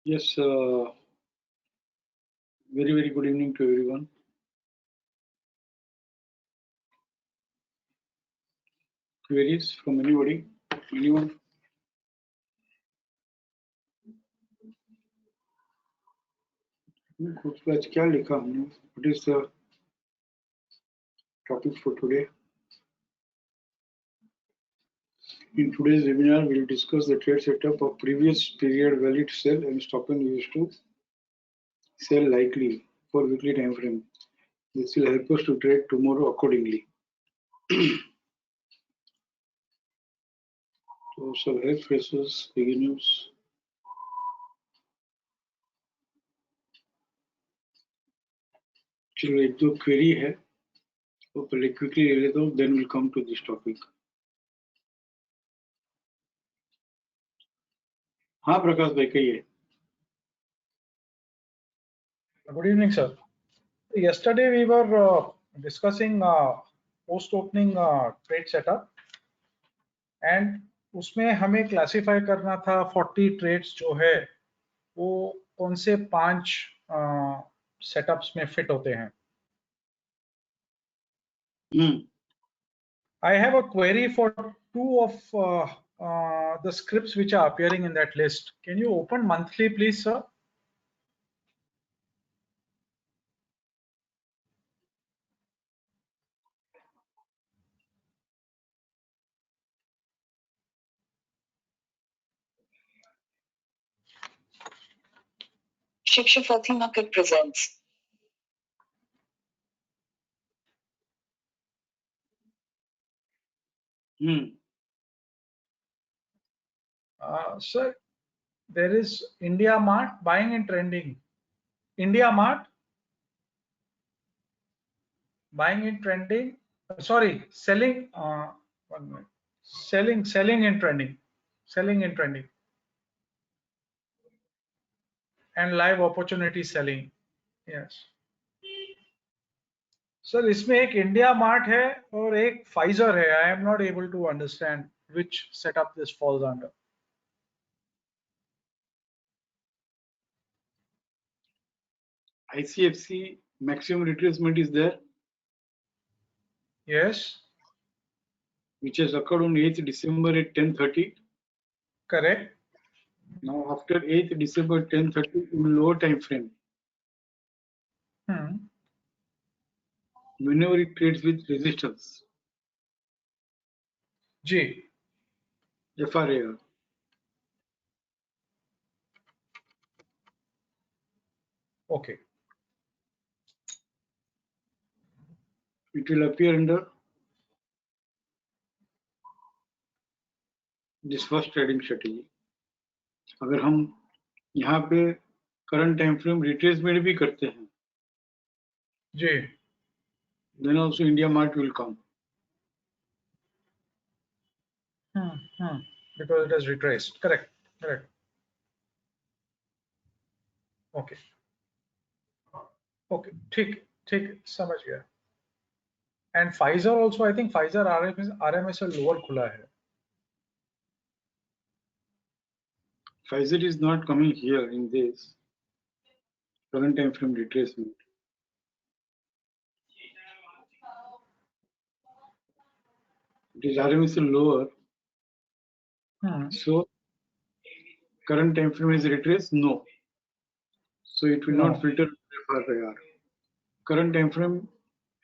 Yes, very good evening to everyone. Queries from anybody? Anyone? कुछ पे आज क्या लिखा हमने? What is the topic for today? In today's webinar, we'll discuss the trade setup of previous period valid sell and stop and use to sell likely for weekly time frame. This will help us to trade tomorrow accordingly. So, self freshers, beginners. चलो एक दो query है वो पहले quickly ले लेता हूँ, then will come to this topic. हाँ प्रकाश भाई कहिए. Good evening, sir. Yesterday we were discussing post-opening trade setup, and उसमें हमें क्लासिफाई करना था 40 ट्रेड्स जो है वो कौन से 5 सेटअप्स में फिट होते हैं. I have a query for 2 of the scripts which are appearing in that list. Can you open monthly, please, sir? Shiksha Fatima Kut presents. Sir, there is India Mart buying and trending. India Mart buying and trending. Sorry, selling. 1 minute. Selling and trending. Selling and trending. And live opportunity selling. Yes. Sir इसमें एक India Mart है और एक Pfizer है. I am not able to understand which setup this falls under. ICFC maximum retracement is there. Yes. Which has occurred on 8th December at 10:30. Correct. Now after 8th December 10:30 in lower time frame. Whenever it trades with resistance. जी. FRAR. Okay. It will appear under this first trading strategy. अगर हम यहाँ पे current time frame retracement भी करते हैं जी, then also India Mart will come. Because it has retraced. Correct. Okay. ठीक समझ गया. And Pfizer also, I think Pfizer RMS lower खुला है. Pfizer is not coming here in this current time frame retracement. It is RMS lower. So current time frame is retraced? No. So it will not filter FRAR. Current time frame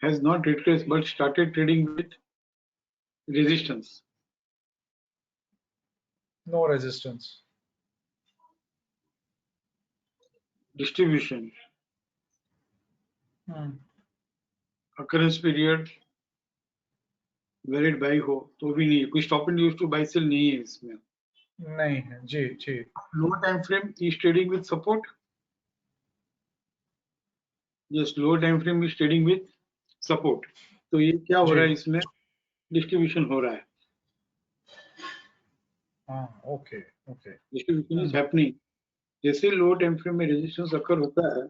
has not retraced but started trading with resistance. No resistance. Distribution. Occurrence period valid buy हो तो भी नहीं, कोई stop and use to buy sell नहीं है इसमें. नहीं है. जी. Lower time frame is trading with support. Yes, lower time frame is trading with support. तो ये क्या हो रहा है, इसमें डिस्ट्रीब्यूशन हो रहा है. ओके. Distribution is happening. जैसे लोअर टाइम फ्रेम में रेजिस्टेंस अकर होता है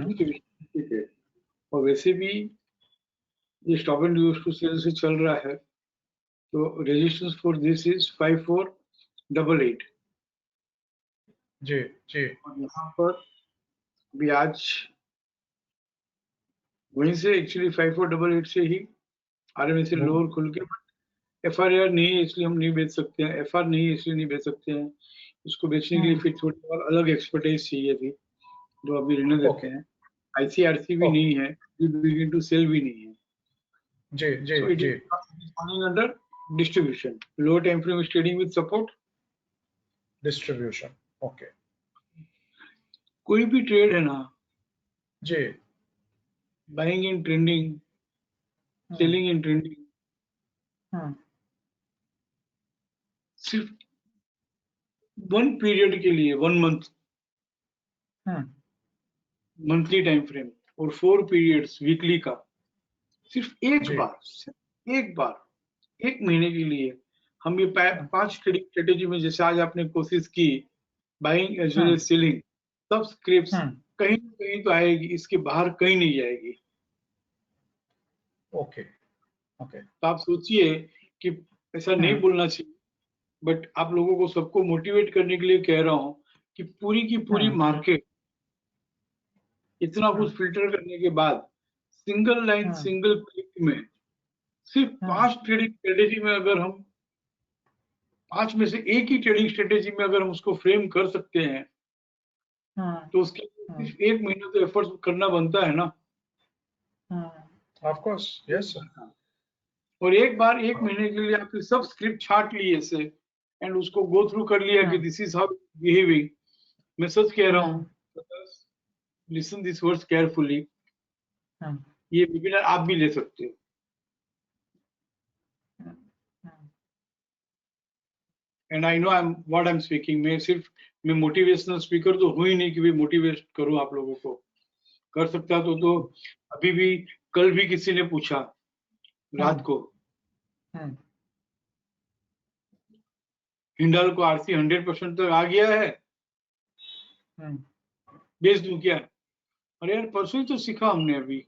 डिस्ट्रीब्यूशन ठीक है. और वैसे भी ये stop and use to sell से चल रहा है तो रेजिस्टेंस फॉर दिस इज 5488. जी जी और यहाँ पर भी आज वहीं से एक्चुअली 5488 से ही RMSL लोअर खुल के FRAR नहीं है इसलिए हम नहीं बेच सकते हैं, FR नहीं है इसलिए नहीं बेच सकते हैं। इसको बेचने के लिए फिर थोड़ी और अलग एक्सपर्टाइज चाहिए थी जो अभी रहने देते हैं। ICRC भी नहीं है, बिगिन टू सेल भी नहीं है। जी जी So it जी is falling under distribution. Lower time frame is trading with support. Distribution okay कोई भी ट्रेड है ना, जी buying in trending, selling in trending, सिर्फ वन पीरियड के लिए, 1 मंथ, मंथली टाइम फ्रेम और 4 पीरियड्स वीकली का, सिर्फ जी एक बार 1 महीने के लिए हम ये 5 ट्रेडिंग स्ट्रेटेजी में जैसे आज आपने कोशिश की buying as well as selling, सब स्क्रिप्ट्स कहीं न कहीं तो आएगी, इसके बाहर कहीं नहीं जाएगी। ओके ओके तो आप सोचिए कि ऐसा नहीं बोलना चाहिए, बट आप लोगों को सबको मोटिवेट करने के लिए कह रहा हूं कि पूरी की पूरी मार्केट इतना कुछ फिल्टर करने के बाद सिंगल लाइन सिंगल क्लिक में सिर्फ 5 ट्रेडिंग स्ट्रेटेजी में अगर हम 5 में से एक ही ट्रेडिंग स्ट्रेटेजी में अगर हम उसको फ्रेम कर सकते हैं तो उसके लिए सिर्फ 1 महीना तो एफर्ट करना बनता है ना। ऑफ कोर्स यस और एक बार 1 महीने के लिए आपने सब स्क्रिप्ट छांट लिए से एंड उसको गो थ्रू कर लिया कि दिस इज हाउ बिहेविंग। मैं सच कह रहा हूँ, लिसन दिस वर्ड्स केयरफुली, ये वेबिनार आप भी ले सकते हो। And I know what I am speaking. मैं मोटिवेशनल स्पीकर तो हूँ ही नहीं कि भी मोटिवेट करूँ आप लोगों को। कर सकता तो अभी भी, कल भी किसी ने पूछा रात को, हिंडाल को RC 100% तक आ गया है, बेच दूं क्या? अरे यार परसों ही तो सीखा हमने अभी,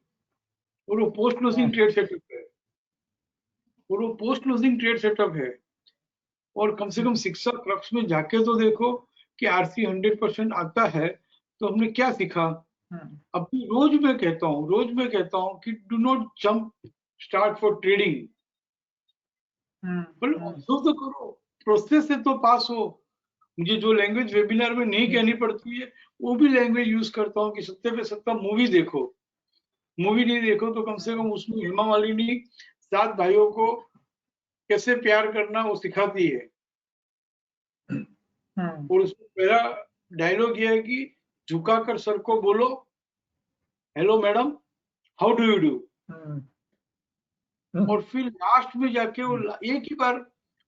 और वो पोस्ट क्लोजिंग ट्रेड सेटअप है, और वो पोस्ट क्लोजिंग ट्रेड सेटअप है। और कम से कम शिक्षा क्रक्स में जाके तो देखो कि RC 100% आता है तो हमने क्या सीखा। अभी रोज मैं कहता हूँ कि do not jump start for trading, observe तो करो, प्रोसेस से तो पास हो। मुझे जो लैंग्वेज वेबिनार में नहीं कहनी पड़ती है वो भी लैंग्वेज यूज करता हूँ कि 70 पे 70 मूवी देखो। मूवी नहीं देखो तो कम से कम उसमें हेमा मालिनी 7 भाइयों को कैसे प्यार करना वो सिखाती है। और उसमें पहला डायलॉग ये है कि झुकाकर सर को बोलो hello madam how do you do. और फिर लास्ट में जाके वो एक ही बार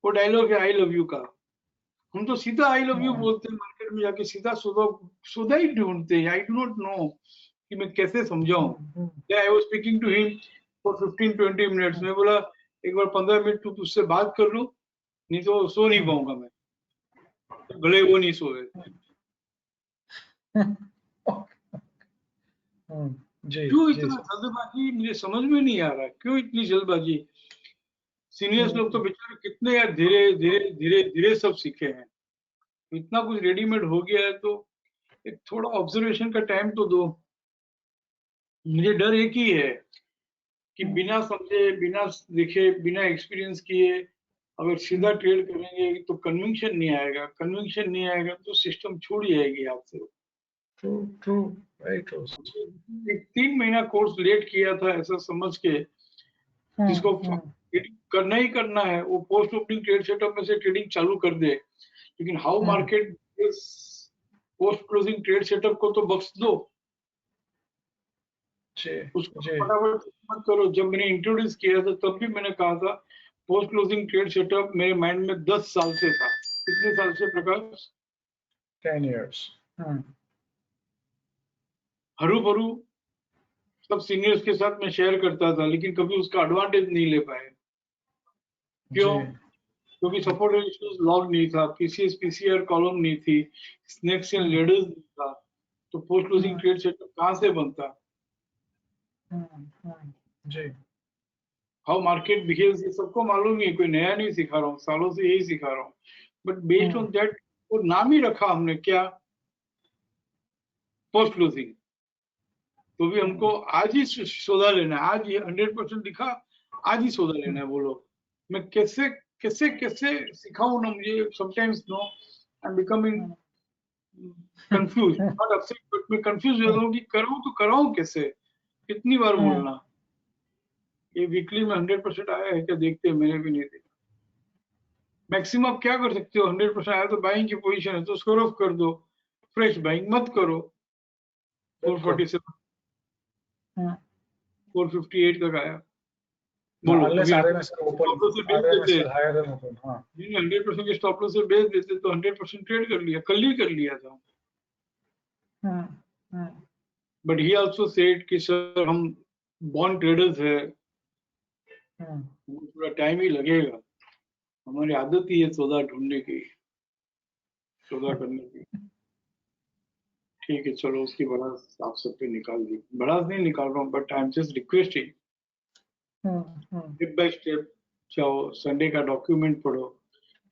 वो डायलॉग है आई लव यू का। हम तो सीधा आई लव यू बोलते हैं, मार्केट में जाके सीधा सुधा ही ढूंढते हैं। आई डू नॉट नो कि मैं कैसे समझाऊं। I was speaking to him for 15-20 minutes. मैं बोला एक बार 15 मिनट तू तुझसे बात कर लूं, नहीं तो सो नहीं पाऊंगा मैं, तो भले वो नहीं सोए। क्यों इतना जल्दबाजी, मुझे समझ में नहीं आ रहा क्यों इतनी जल्दबाजी। सीनियर्स लोग तो बेचारे कितने यार धीरे धीरे धीरे धीरे सब सीखे हैं। इतना कुछ रेडीमेड हो गया है तो एक थोड़ा ऑब्जर्वेशन का टाइम तो दो। मुझे डर एक ही है कि बिना समझे, बिना देखे, बिना एक्सपीरियंस किए अगर सीधा ट्रेड करेंगे तो कन्विक्शन नहीं आएगा। कन्विक्शन नहीं आएगा तो सिस्टम छूट जाएगी हाथ से। True very true. एक 3 महीना कोर्स लेट किया था ऐसा समझ के, जिसको करना ही करना है वो पोस्ट ओपनिंग ट्रेड सेटअप में से ट्रेडिंग चालू कर दे। लेकिन how market post closing trade setup को तो बख्श दो, उसको फटाफट मत करो। जब मैंने इंट्रोड्यूस किया था तब भी मैंने कहा था पोस्ट क्लोजिंग ट्रेड सेटअप मेरे माइंड में 10 साल से था। कितने साल से प्रकाश? 10 years। हरू भरू सब सीनियर्स के साथ मैं शेयर करता था, लेकिन कभी उसका एडवांटेज नहीं ले पाए। क्यों? क्योंकि सपोर्ट रेजिस्टेंस लॉग नहीं था, PCS PCR कॉलम नहीं थी, स्नेक्स एंड लेडर्स नहीं था, तो पोस्ट क्लोजिंग ट्रेड सेटअप कहां से बनता? जी हाउ मार्केट बिहेव्स ये सबको मालूम ही है, कोई नया नहीं सिखा रहा हूँ, सालों से यही सिखा रहा हूँ। बट बेस्ड ऑन दैट वो नाम ही रखा हमने क्या, पोस्ट क्लोजिंग, तो भी हमको आज ही सौदा लेना है, आज ये 100% दिखा, आज ही सौदा लेना है। बोलो मैं कैसे कैसे कैसे सिखाऊं ना, मुझे sometimes no I am becoming confuse, not upset but मैं कंफ्यूज हो जाता हूँ कि कराऊं तो कराऊं कैसे, कितनी बार बोलना। ये वीकली में 100% आया है क्या देखते हैं, मैंने भी नहीं देखा। मैक्सिमम आप क्या कर सकते हो, 100% आया तो बाइंग की पोजीशन है तो उसको रफ कर दो, फ्रेश बाइंग मत करो। 447 458 तक आया, बोलो अनलेस अभी आरएमए सर स्टॉप लॉस से ओपन बेच आरएमए देते, सर हायर देन ओपन। हाँ 100% के स्टॉप लॉस से बेच देते तो 100% ट्रेड कर लिया, कल ही कर लिया था। बट ही आल्सो सेड कि सर हम बॉन्ड ट्रेडर्स है, थोड़ा टाइम ही लगेगा, हमारी आदत ही है सौदा ढूंढने की, सौदा करने की। ठीक है चलो, उसकी भड़ास आप सब पे निकाल दी, भड़ास नहीं निकाल रहा हूँ but I am just requesting step by step जाओ, संडे का डॉक्यूमेंट पढ़ो,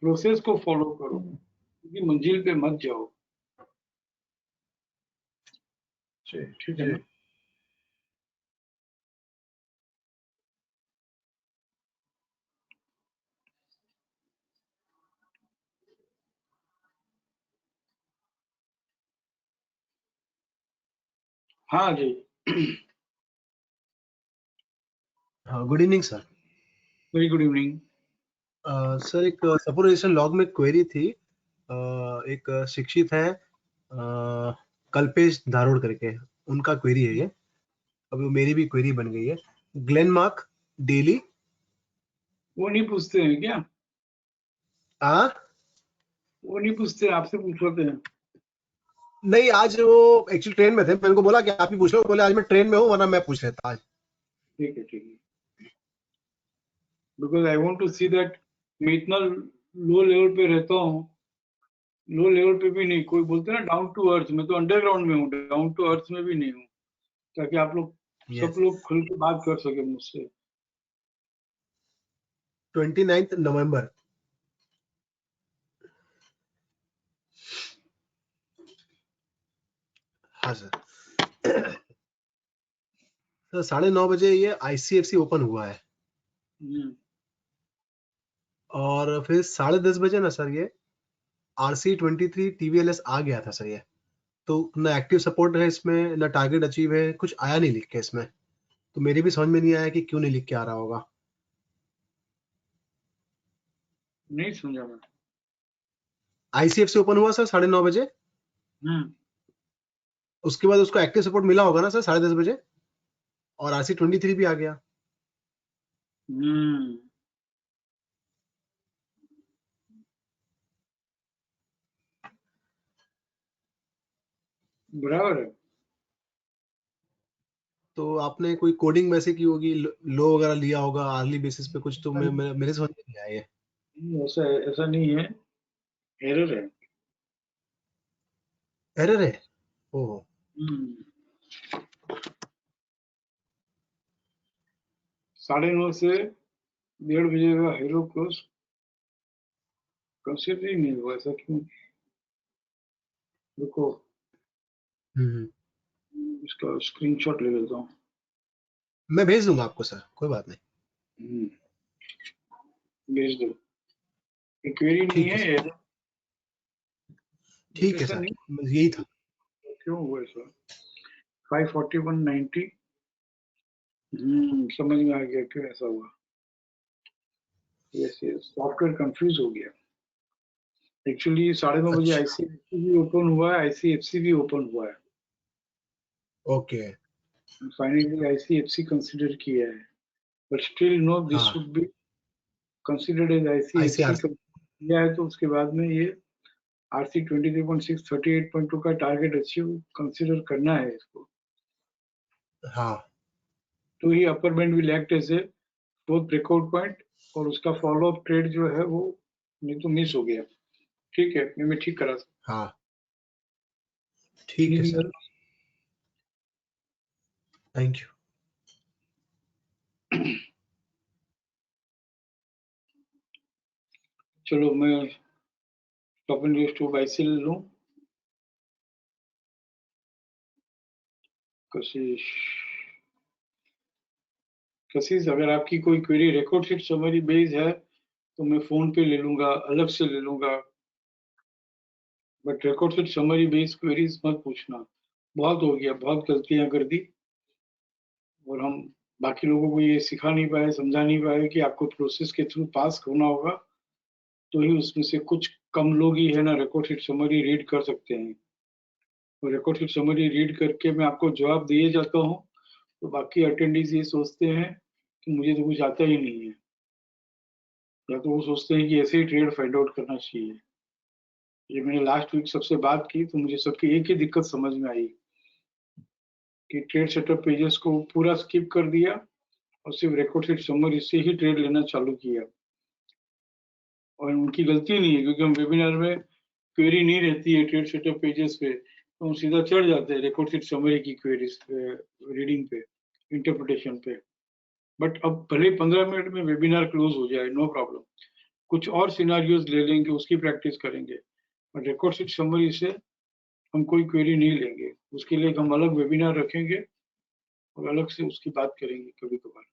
प्रोसेस को फॉलो करो, क्योंकि मंजिल पे मत जाओ। ठीक है ना? हाँ जी। हाँ, good evening sir. Very good evening. Sir एक सपोजिशन लॉग में क्वेरी थी, एक शिक्षित है कल्पेश धारोड़ करके, उनका क्वेरी है ये, अभी मेरी भी क्वेरी बन गई है। ग्लेनमार्क डेली वो नहीं पूछते हैं क्या? वो नहीं पूछते, आपसे पूछते हैं। नहीं, आज वो एक्चुअली ट्रेन में थे, मैंने उनको बोला कि आप ही पूछ लो, बोले आज मैं ट्रेन में हूँ वरना मैं पूछ लेता आज। ठीक है because I want to see that मैं इतना लो लेवल पे रहता हूँ, लो लेवल पे भी नहीं, कोई बोलते हैं ना डाउन टू अर्थ, मैं तो अंडरग्राउंड में हूँ, डाउन टू अर्थ में भी नहीं हूँ, ताकि आप लोग सब लोग खुल के बात कर सके मुझसे। 29 नवंबर। हाँ सर। सर 9:30 बजे ये आईसीएफसी ओपन हुआ है, और फिर 10:30 बजे ना सर ये RC23 TVLS आ गया था सर ये, तो ना एक्टिव सपोर्ट है इसमें, ना टारगेट अचीव है, कुछ आया नहीं लिख के इसमें, तो मेरी भी समझ में नहीं आया कि क्यों नहीं लिख के आ रहा होगा। नहीं समझा मैं। आईसीएफसी ओपन हुआ सर 9:30 बजे, उसके बाद उसको एक्टिव सपोर्ट मिला होगा ना सर 10:30 बजे, और RC23 भी आ गया। बराबर है। तो आपने कोई कोडिंग वैसे की होगी, लो वगैरह लिया होगा आर्ली बेसिस पे कुछ, तो मेरे समझ में नहीं आया ये। ऐसा नहीं है, एरर है। एरर है? ओह। 9:30 से 1:30 बजे का हीरो क्रॉस कंसिडर ही नहीं हुआ, ऐसा क्यों? रुको इसका स्क्रीनशॉट ले लेता हूँ। मैं भेज दूंगा आपको सर, कोई बात नहीं। भेज दो, क्वेरी नहीं ठीक है है, सर, ठीक है ऐसा सर, नहीं यही था। क्यों हुआ ऐसा। 541.90, समझ में आ गया क्यों ऐसा हुआ। यस सॉफ्टवेयर कंफ्यूज हो गया। एक्चुअली 9:30 बजे अच्छा, आईसीएफसी भी ओपन हुआ है, आईसीएफसी भी ओपन हुआ है, ओके। फाइनली आईसीएफसी कंसीडर किया है, बट स्टिल नो दिस हाँ, should be considered as ICFC ICR किया है, तो उसके बाद में ये RC 23.6 38.2 का टारगेट अचीव कंसीडर करना है इसको, हाँ, तो ही upper band will act as a fourth breakout point, और उसका फॉलो अप ट्रेड जो है वो नहीं तो मिस हो गया। ठीक है, मैं ठीक करा। हाँ, ठीक है सर, थैंक यू। चलो मैं स्टॉप एंड रेस्ट बाई से ले लूं। कशिश अगर आपकी कोई query record sheet summary based है तो मैं फोन पे ले लूंगा, अलग से ले लूंगा, but record sheet summary based queries मत पूछना। बहुत हो गया, बहुत गलतियां कर दी और हम बाकी लोगों को ये सिखा नहीं पाए, समझा नहीं पाए कि आपको प्रोसेस के थ्रू पास होना होगा, तो ही उसमें से कुछ कम लोग ही है ना रिकॉर्ड शीट समरी रीड कर सकते हैं। और रिकॉर्ड शीट समरी रीड करके मैं आपको जवाब दिए जाता हूँ तो बाकी अटेंडीज ये सोचते हैं कि मुझे तो कुछ आता ही नहीं है, या तो वो सोचते हैं कि ऐसे ही ट्रेड फाइंड आउट करना चाहिए। ये मैंने लास्ट वीक सबसे बात की तो मुझे सबकी एक ही दिक्कत समझ में आई कि ट्रेड सेटअप पेजेस को पूरा स्किप कर दिया और सिर्फ रिकॉर्ड शीट समरी से ही ट्रेड लेना चालू किया। और उनकी गलती नहीं है क्योंकि हम वेबिनार में क्वेरी नहीं रहती है ट्रेड सेटअप पेजेस पे, तो हम सीधा चढ़ जाते हैं रिकॉर्ड शीट समरी की क्वेरीज रीडिंग पे, इंटरप्रिटेशन पे। बट अब भले 15 मिनट में वेबिनार क्लोज हो जाए, नो प्रॉब्लम, कुछ और सिनारियोज ले लेंगे, उसकी प्रैक्टिस करेंगे, बट रिकॉर्ड शीट समरी से हम कोई क्वेरी नहीं लेंगे। उसके लिए हम अलग वेबिनार रखेंगे और अलग से उसकी बात करेंगे कभी कभार।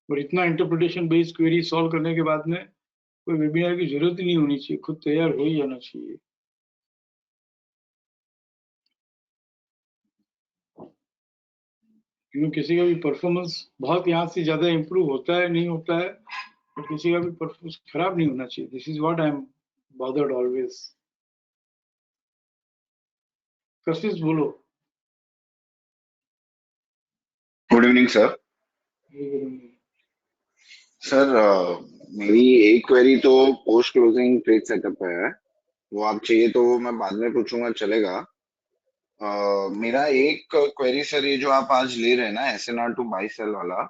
और इतना इंटरप्रिटेशन बेस्ड क्वेरी सॉल्व करने के बाद में कोई वेबिनार की जरूरत ही नहीं होनी चाहिए, खुद तैयार हो ही जाना चाहिए। क्योंकि किसी का भी परफॉर्मेंस बहुत यहाँ से ज्यादा इम्प्रूव होता है नहीं होता है, और किसी का भी परफॉर्मेंस खराब नहीं होना चाहिए। This is what I am bothered always. कशिश बोलो। Good evening sir. सर मेरी एक क्वेरी तो पोस्ट क्लोजिंग ट्रेड सेटअप पे है, वो आप चाहिए तो मैं बाद में पूछूंगा, चलेगा? मेरा एक क्वेरी सर, ये जो आप आज ले रहे हैं ना SNR टू बाई सेल वाला,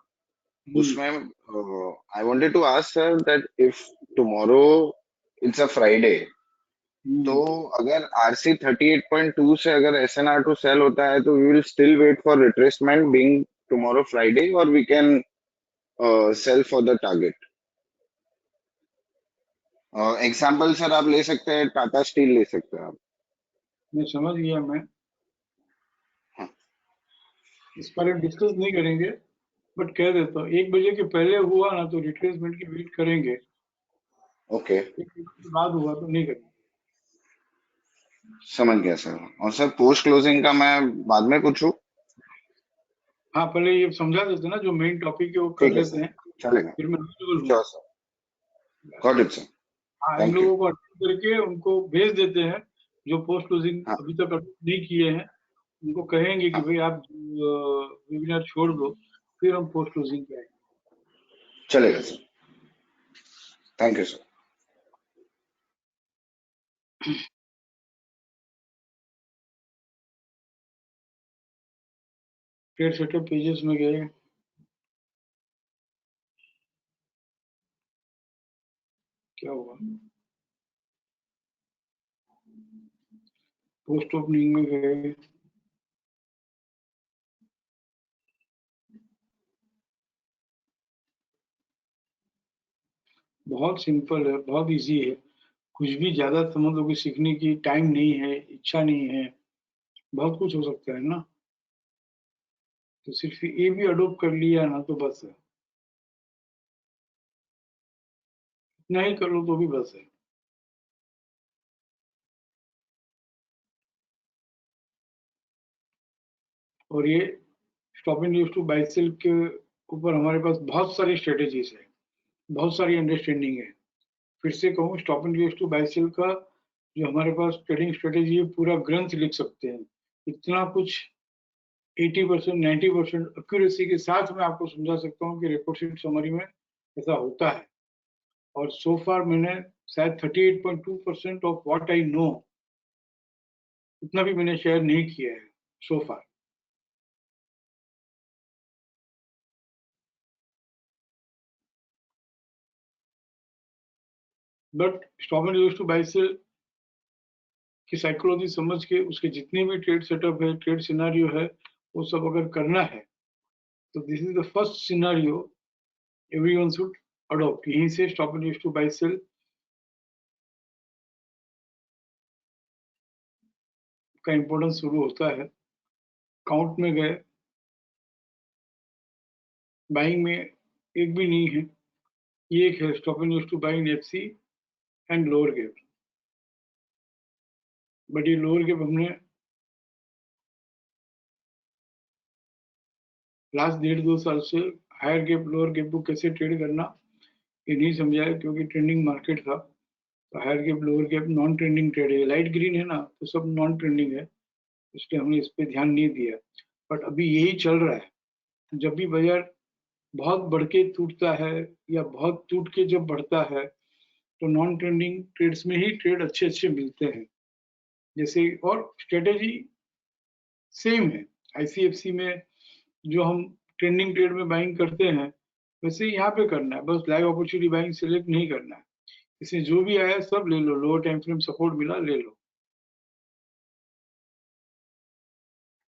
उसमें I wanted to ask sir that if tomorrow it's a Friday, तो अगर RC 38.2 से अगर SNR टू सेल होता है तो we will still wait for retracement being tomorrow Friday, और we can sell for the target. Example sir आप ले सकते हैं, टाटा स्टील ले सकते हैं आप। मैं समझ गया। मैं हाँ। इस बारे में डिस्कस नहीं करेंगे, बट कह देता हूँ 1 बजे के पहले हुआ ना तो रिट्रेसमेंट की वेट करेंगे, ओके, 1 बजे के बाद हुआ तो नहीं करेंगे। समझ गया सर। और सर पोस्ट क्लोजिंग का मैं बाद में पूछूं? हाँ, पहले ये समझा देते ना, जो मेन टॉपिक है वो कर ठीक है लेते सर, हैं, चलेगा। फिर मैं अवेलेबल हूँ। Sure sir, got it sir, हाँ, इन थैंक यू। लोगों को अटेंड करके उनको भेज देते हैं जो पोस्ट क्लोजिंग हाँ, अभी तक अटेंड नहीं किए हैं, उनको कहेंगे कि हाँ, भाई आप वेबिनार छोड़ दो, फिर हम पोस्ट क्लोजिंग पे आएंगे। चलेगा sir, thank you sir. Trade setup pages में गए, क्या हुआ, पोस्ट ओपनिंग में गए, बहुत सिंपल है, बहुत इजी है। कुछ भी ज्यादा समझ लो कि सीखने की टाइम नहीं है, इच्छा नहीं है, बहुत कुछ हो सकता है ना। तो सिर्फ ये भी अडोप्ट कर लिया ना तो बस है, इतना ही कर लो तो भी बस है। और ये stop and use to buy sell के ऊपर हमारे पास बहुत सारी स्ट्रेटेजीज है, बहुत सारी अंडरस्टैंडिंग है। फिर से कहूँ, stop and use to buy sell का जो हमारे पास ट्रेडिंग स्ट्रेटेजी है, पूरा ग्रंथ लिख सकते हैं। इतना कुछ 80% 90% एक्यूरेसी के साथ मैं आपको समझा सकता हूँ कि रिपोर्ट शीट समरी में ऐसा होता है। और सो फार मैंने शायद 38.2% ऑफ व्हाट आई नो, उतना भी मैंने शेयर नहीं किया है so far. But stop and use to buy sell की साइकोलॉजी समझ के उसके जितने भी ट्रेड सेटअप है, ट्रेड सिनारियो है, वो सब अगर करना है तो this is the first scenario everyone should adopt. यहीं से stop and use to buy sell का इंपॉर्टेंस शुरू होता है। काउंट में गए, बाइंग में एक भी नहीं है, ये एक है stop and use to buying FC and lower gap. But ये लोअर गैप हमने लास्ट 1.5-2 साल से हायर गैप लोअर गैप को कैसे ट्रेड करना ये नहीं समझाया, क्योंकि ट्रेंडिंग मार्केट था। तो higher gap lower gap non trending trade है, लाइट ग्रीन है ना, तो सब नॉन ट्रेंडिंग है, इसलिए हमने इस पर ध्यान नहीं दिया। बट अभी यही चल रहा है, जब भी बाजार बहुत बढ़ के टूटता है या बहुत टूट के जब बढ़ता है तो नॉन ट्रेंडिंग ट्रेड्स में ही ट्रेड अच्छे अच्छे मिलते हैं। जैसे और स्ट्रेटेजी सेम है, आईसीएफसी में जो हम ट्रेंडिंग ट्रेड में बाइंग करते हैं वैसे ही यहाँ पे करना है, बस लाइव अपॉर्चुनिटी बाइंग सिलेक्ट नहीं करना है। इसमें जो भी आया सब ले लो, लोअर टाइम फ्रेम सपोर्ट मिला ले लो,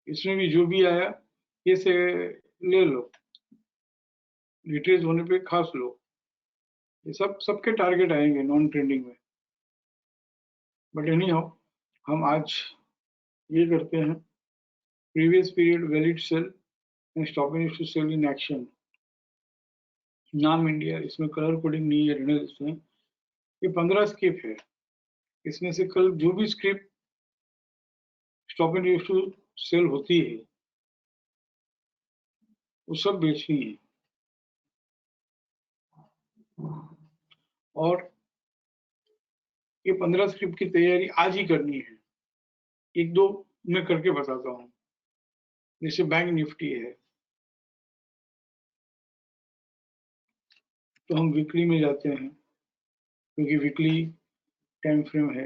इसमें भी जो भी आया ये से ले लो, रिट्रेस होने पे खास लो, ये सब सबके टारगेट आएंगे नॉन ट्रेंडिंग में। बट एनी हाउ हम आज ये करते हैं, previous period valid sell and stop and to sell in action, नाम इंडिया, इसमें कलर कोडिंग नहीं है रिनल, इसमें ये 15 स्क्रिप्ट है, इसमें से कल जो भी script stop and to sell होती है वो सब बेचनी है। और ये 15 स्क्रिप्ट की तैयारी आज ही करनी है, 1-2 मैं करके बताता हूँ। जैसे बैंक निफ्टी है तो हम वीकली में जाते हैं, क्योंकि वीकली टाइम फ्रेम है।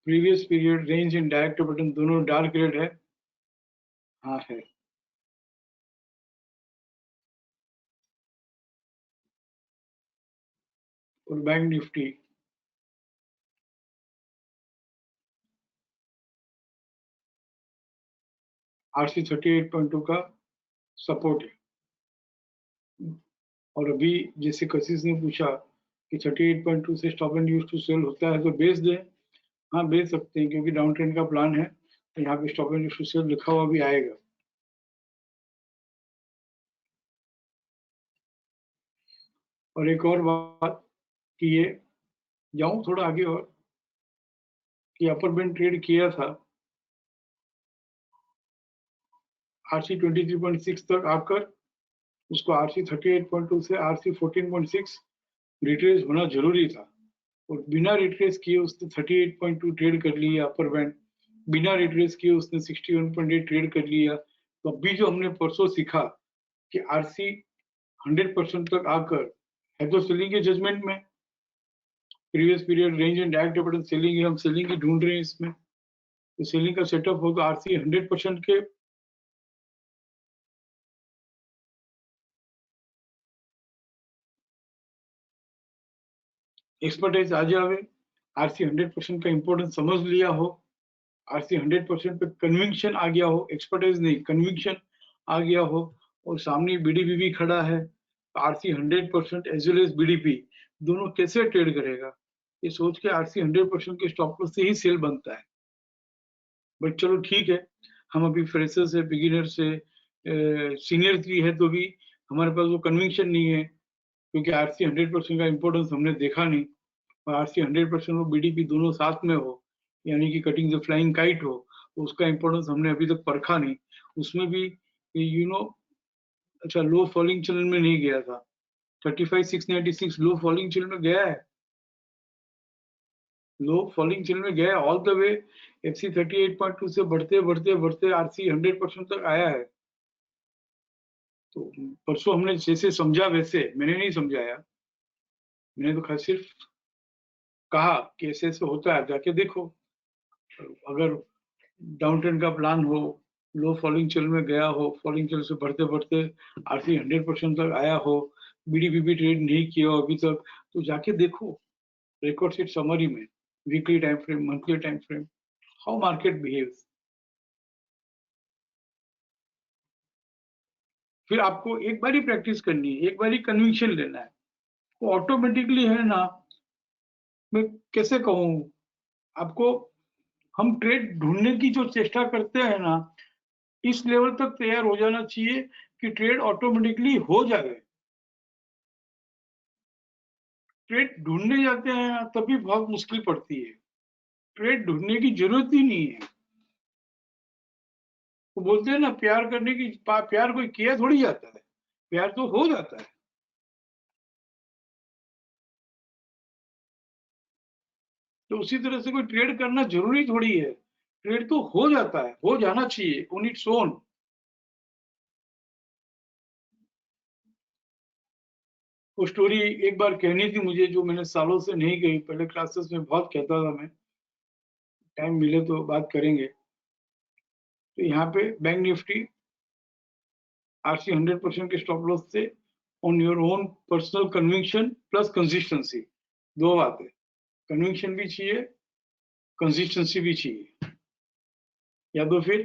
Previous period range and direct button दोनों डार्क रेड है, हाँ है। और बैंक निफ्टी RC 38.2 का सपोर्ट है। और अभी जैसे कशिश ने पूछा कि 38.2 से stop and use to sell होता है तो बेच दें, हाँ बेच सकते हैं, क्योंकि डाउन ट्रेंड का प्लान है, तो यहाँ पे stop and use to sell लिखा हुआ भी आएगा। और एक और बात कि ये जाऊं थोड़ा आगे और, कि अपर बैंड ट्रेड किया था RC 23.6 तक आकर उसको RC 38.2 से RC 14.6 रिट्रेस होना जरूरी था, और बिना रिट्रेस किए उसने 38.2 ट्रेड कर लिया अपर बैंड, बिना रिट्रेस किए उसने 61.8 ट्रेड कर लिया। तो अभी जो हमने परसों सीखा कि RC 100% तक आकर है तो सेलिंग के जजमेंट में, previous period range and direct button selling है, हम सेलिंग की ढूंढ रहे हैं इसमें, तो सेलिंग का सेटअप होगा RC 100% के एक्सपर्टाइज आ जावे, RC 100% का इंपॉर्टेंस समझ लिया हो, RC 100% पे कन्विक्शन आ गया हो, एक्सपर्टाइज नहीं कन्विक्शन आ गया हो, और सामने बीडीपी भी खड़ा है, तो RC 100% as well as BDP दोनों कैसे ट्रेड करेगा, ये सोच के RC 100% के स्टॉप लॉस से ही सेल बनता है। बट चलो ठीक है, हम अभी फ्रेशर से बिगिनर से सीनियर भी है तो भी हमारे पास वो कन्विक्शन नहीं है, क्योंकि RC 100% का इंपॉर्टेंस हमने देखा नहीं, और RC 100% और बीडीपी दोनों साथ में हो, यानी कि कटिंग द फ्लाइंग काइट हो, तो उसका इंपॉर्टेंस हमने अभी तक परखा नहीं। उसमें भी अच्छा लो फॉलिंग चैनल में नहीं गया था, 35,696 लो फॉलिंग चैनल में गया है, लो फॉलिंग चैनल में गया है ऑल द वे, FC 38.2 से बढ़ते बढ़ते बढ़ते RC 100% तक आया है। तो परसों हमने जैसे समझा वैसे मैंने नहीं समझाया, मैंने तो सिर्फ कहा कि ऐसे ऐसे होता है, जाके देखो। अगर डाउन ट्रेंड का प्लान हो, लो फॉलिंग चैनल में गया हो, फॉलिंग चैनल से बढ़ते बढ़ते RC 100% तक आया हो, बीडीपी भी ट्रेड नहीं किया हो अभी तक, तो जाके देखो रिकॉर्ड शीट समरी में, weekly time frame, monthly time frame, how market behaves. फिर आपको एक बार ही प्रैक्टिस करनी है, एक बार ही कन्विक्शन लेना है, वो ऑटोमेटिकली है ना, मैं कैसे कहूँ आपको, हम ट्रेड ढूंढने की जो चेष्टा करते हैं ना, इस लेवल तक तैयार हो जाना चाहिए कि ट्रेड ऑटोमेटिकली हो जाए। ट्रेड ढूंढने जाते हैं तभी बहुत मुश्किल पड़ती है, ट्रेड ढूंढने की जरूरत ही नहीं है। वो बोलते हैं ना, प्यार करने की प्यार कोई किया थोड़ी जाता है, प्यार तो हो जाता है। तो उसी तरह से कोई ट्रेड करना जरूरी थोड़ी है, ट्रेड तो हो जाता है, हो जाना चाहिए ऑन इट्स ओन। वो स्टोरी एक बार कहनी थी मुझे, जो मैंने सालों से नहीं कही, पहले क्लासेस में बहुत कहता था मैं, टाइम मिले तो बात करेंगे। तो यहाँ पे बैंक निफ्टी आरसी 100% के स्टॉप लॉस से on your own personal conviction plus consistency, दो बातें, कन्विक्शन भी चाहिए, कंसिस्टेंसी भी चाहिए। या तो फिर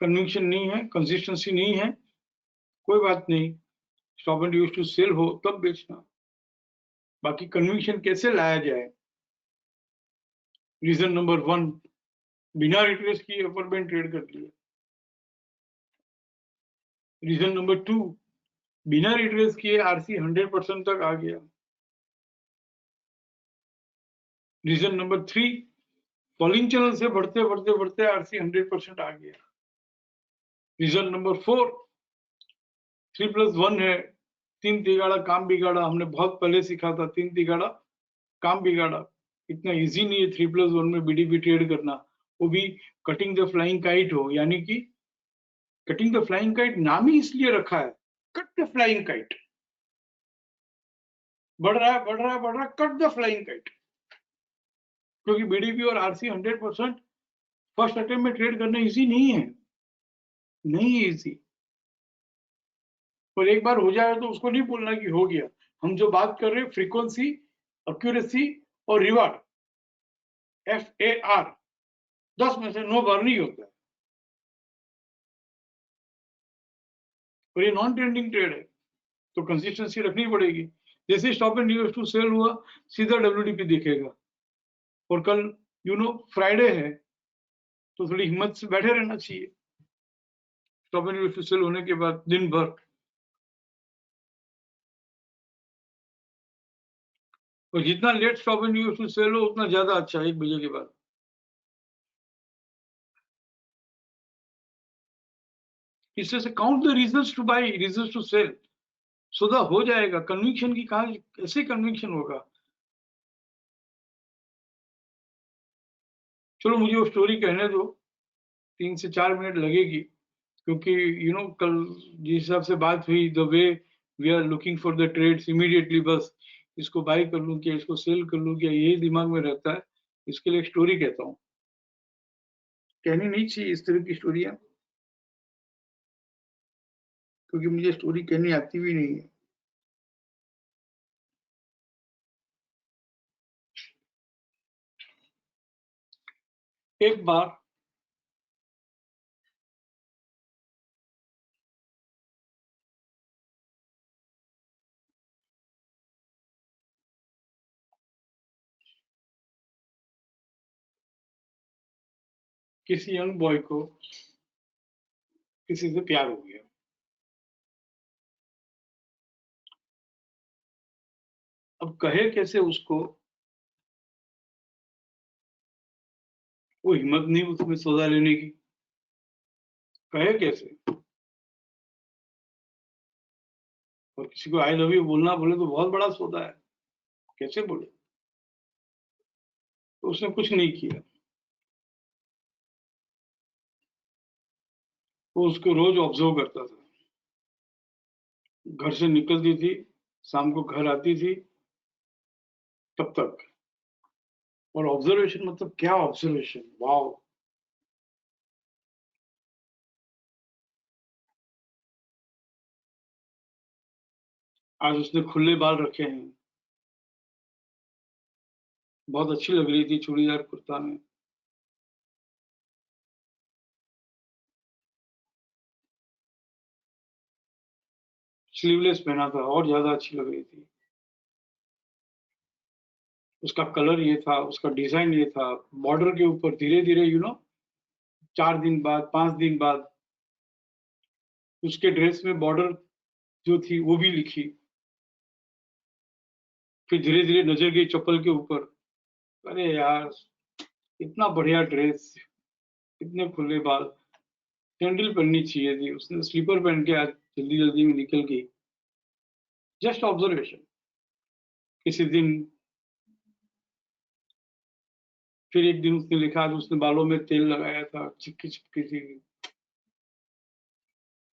कन्विक्शन नहीं है, कंसिस्टेंसी नहीं है, कोई बात नहीं, stop and use to sell हो तब बेचना। बाकी कन्विक्शन कैसे लाया जाए? रीजन नंबर 1, बिना रिट्रेस किए अपर बैंड ट्रेड कर लिया। रीजन नंबर 2, बिना रिट्रेस किए आरसी 100% तक आ गया। रीजन नंबर 3, फॉलिंग चैनल से बढ़ते बढ़ते बढ़ते आरसी 100% आ गया। रीजन नंबर 4, 3+1 है, 3 तिगाड़ा काम बिगाड़ा, हमने बहुत पहले सीखा था, 3 तिगाड़ा काम बिगाड़ा। इतना इजी नहीं है 3+1 में बीडीपी ट्रेड करना, वो भी कटिंग द फ्लाइंग काइट हो, यानी कि कटिंग द फ्लाइंग काइट नाम ही इसलिए रखा है, कट द फ्लाइंग काइट, बढ़ रहा है बढ़ रहा है बढ़ रहा है, कट द फ्लाइंग काइट। क्योंकि बीडीपी और आरसी 100% फर्स्ट अटेम्प्ट में ट्रेड करना इजी नहीं है, नहीं है इजी। और एक बार हो जाए तो उसको नहीं बोलना कि हो गया। हम जो बात कर रहे हैं फ्रीक्वेंसी, एक्यूरेसी और रिवार्ड, FAR, 10 में से 9 बार नहीं होता है। और ये नॉन ट्रेंडिंग ट्रेड है, तो कंसिस्टेंसी रखनी पड़ेगी। जैसे stop and use to sell हुआ, सीधा WDP दिखेगा। और कल फ्राइडे है, तो थोड़ी हिम्मत से बैठे रहना चाहिए stop and use to sell होने के बाद दिन भर। और जितना late stop and use to sell हो उतना ज्यादा अच्छा है 1 बजे के बाद। इससे से count the reasons to buy, reasons to sell, सौदा हो जाएगा। कन्विक्शन की कहा, कैसे कन्विक्शन होगा? चलो मुझे वो स्टोरी कहने दो, 3 से 4 मिनट लगेगी, क्योंकि कल जिस हिसाब से बात हुई, the way we are looking for the trades immediately, बस इसको बाय कर लूं क्या, इसको सेल कर लूं क्या, यही दिमाग में रहता है। इसके लिए एक स्टोरी कहता हूँ, कहनी नहीं चाहिए इस तरह की स्टोरियां, क्योंकि मुझे स्टोरी कहनी आती भी नहीं है। एक बार किसी यंग बॉय को किसी से प्यार हो गया। अब कहे कैसे उसको, वो हिम्मत नहीं उसमें सौदा लेने की, कहे कैसे? और किसी को आई लव यू बोलना बोले तो बहुत बड़ा सौदा है, कैसे बोले? तो उसने कुछ नहीं किया, वो उसको रोज ऑब्जर्व करता था। घर से निकलती थी, शाम को घर आती थी, तब तक। और ऑब्जर्वेशन मतलब क्या ऑब्जर्वेशन, वाओ! आज उसने खुले बाल रखे हैं, बहुत अच्छी लग रही थी चूड़ीदार कुर्ता में। स्लीवलेस पहना था और ज्यादा अच्छी लग रही थी। उसका कलर ये था, उसका डिजाइन ये था, बॉर्डर के ऊपर धीरे धीरे 4 दिन बाद, 5 दिन बाद उसके ड्रेस में बॉर्डर जो थी वो भी लिखी। फिर धीरे धीरे नजर गई चप्पल के ऊपर, अरे यार इतना बढ़िया ड्रेस, इतने खुले बाल, सैंडल पहननी चाहिए थी, उसने स्लीपर पहन के आज जल्दी जल्दी में निकल गई। Just observation. किसी दिन फिर एक दिन उसने लिखा, आज उसने बालों में तेल लगाया था, चिपकी चिपकी थी,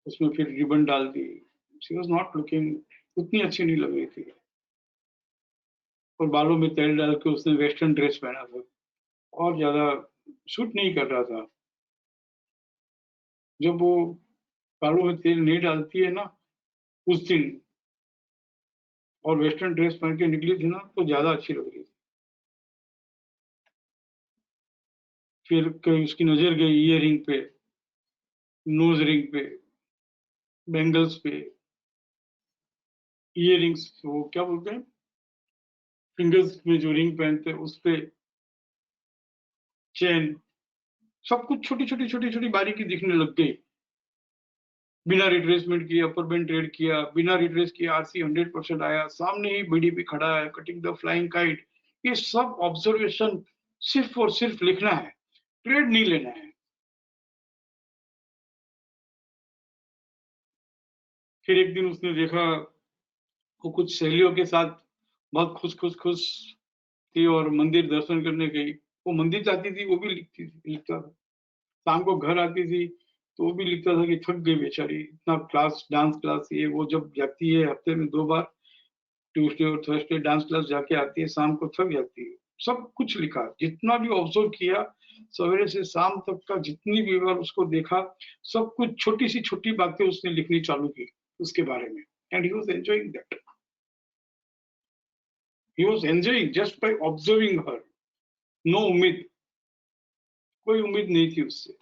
उसमें फिर रिबन डाल दी। शी वॉज नॉट लुकिंग, उतनी अच्छी नहीं लग रही थी, और बालों में तेल डाल के उसने वेस्टर्न ड्रेस पहना था, और ज्यादा सूट नहीं कर रहा था। जब वो बालों में तेल नहीं डालती है ना उस दिन, और वेस्टर्न ड्रेस पहन के निकली थी ना, तो ज्यादा अच्छी लग रही थी। फिर कहीं उसकी नजर गई ईयर रिंग पे, नोज रिंग पे, बैंगल्स पे, ईयर रिंग्स, वो क्या बोलते हैं, फिंगर्स में जो रिंग पहनते हैं उस पे, चेन, सब कुछ छोटी छोटी छोटी छोटी बारीकी दिखने लग गई। बिना रिट्रेसमेंट किए अपर बैंड ट्रेड किया, बिना रिट्रेस किए आरसी 100% आया, सामने ही बीडीपी खड़ा है, कटिंग द फ्लाइंग काइट। ये सब ऑब्जर्वेशन सिर्फ और सिर्फ लिखना है, ट्रेड नहीं लेना है। फिर एक दिन उसने देखा वो कुछ सहेलियों के साथ बहुत खुश थी और मंदिर दर्शन करने गई। वो मंदिर जाती थी, वो भी लिखता था। शाम को घर आती थी तो वो भी लिखता था कि थक गई बेचारी, इतना क्लास, डांस क्लास, ये वो जब जाती है हफ्ते में 2 बार, ट्यूसडे और थर्सडे डांस क्लास जाके आती है, शाम को थक जाती है। सब कुछ लिखा, जितना भी ऑब्जर्व किया सवेरे से शाम तक का, जितनी भी बार उसको देखा, सब कुछ छोटी सी छोटी बातें उसने लिखनी चालू की उसके बारे में। And he was enjoying that, he was enjoying just by observing her. No उम्मीद, कोई उम्मीद नहीं थी उससे,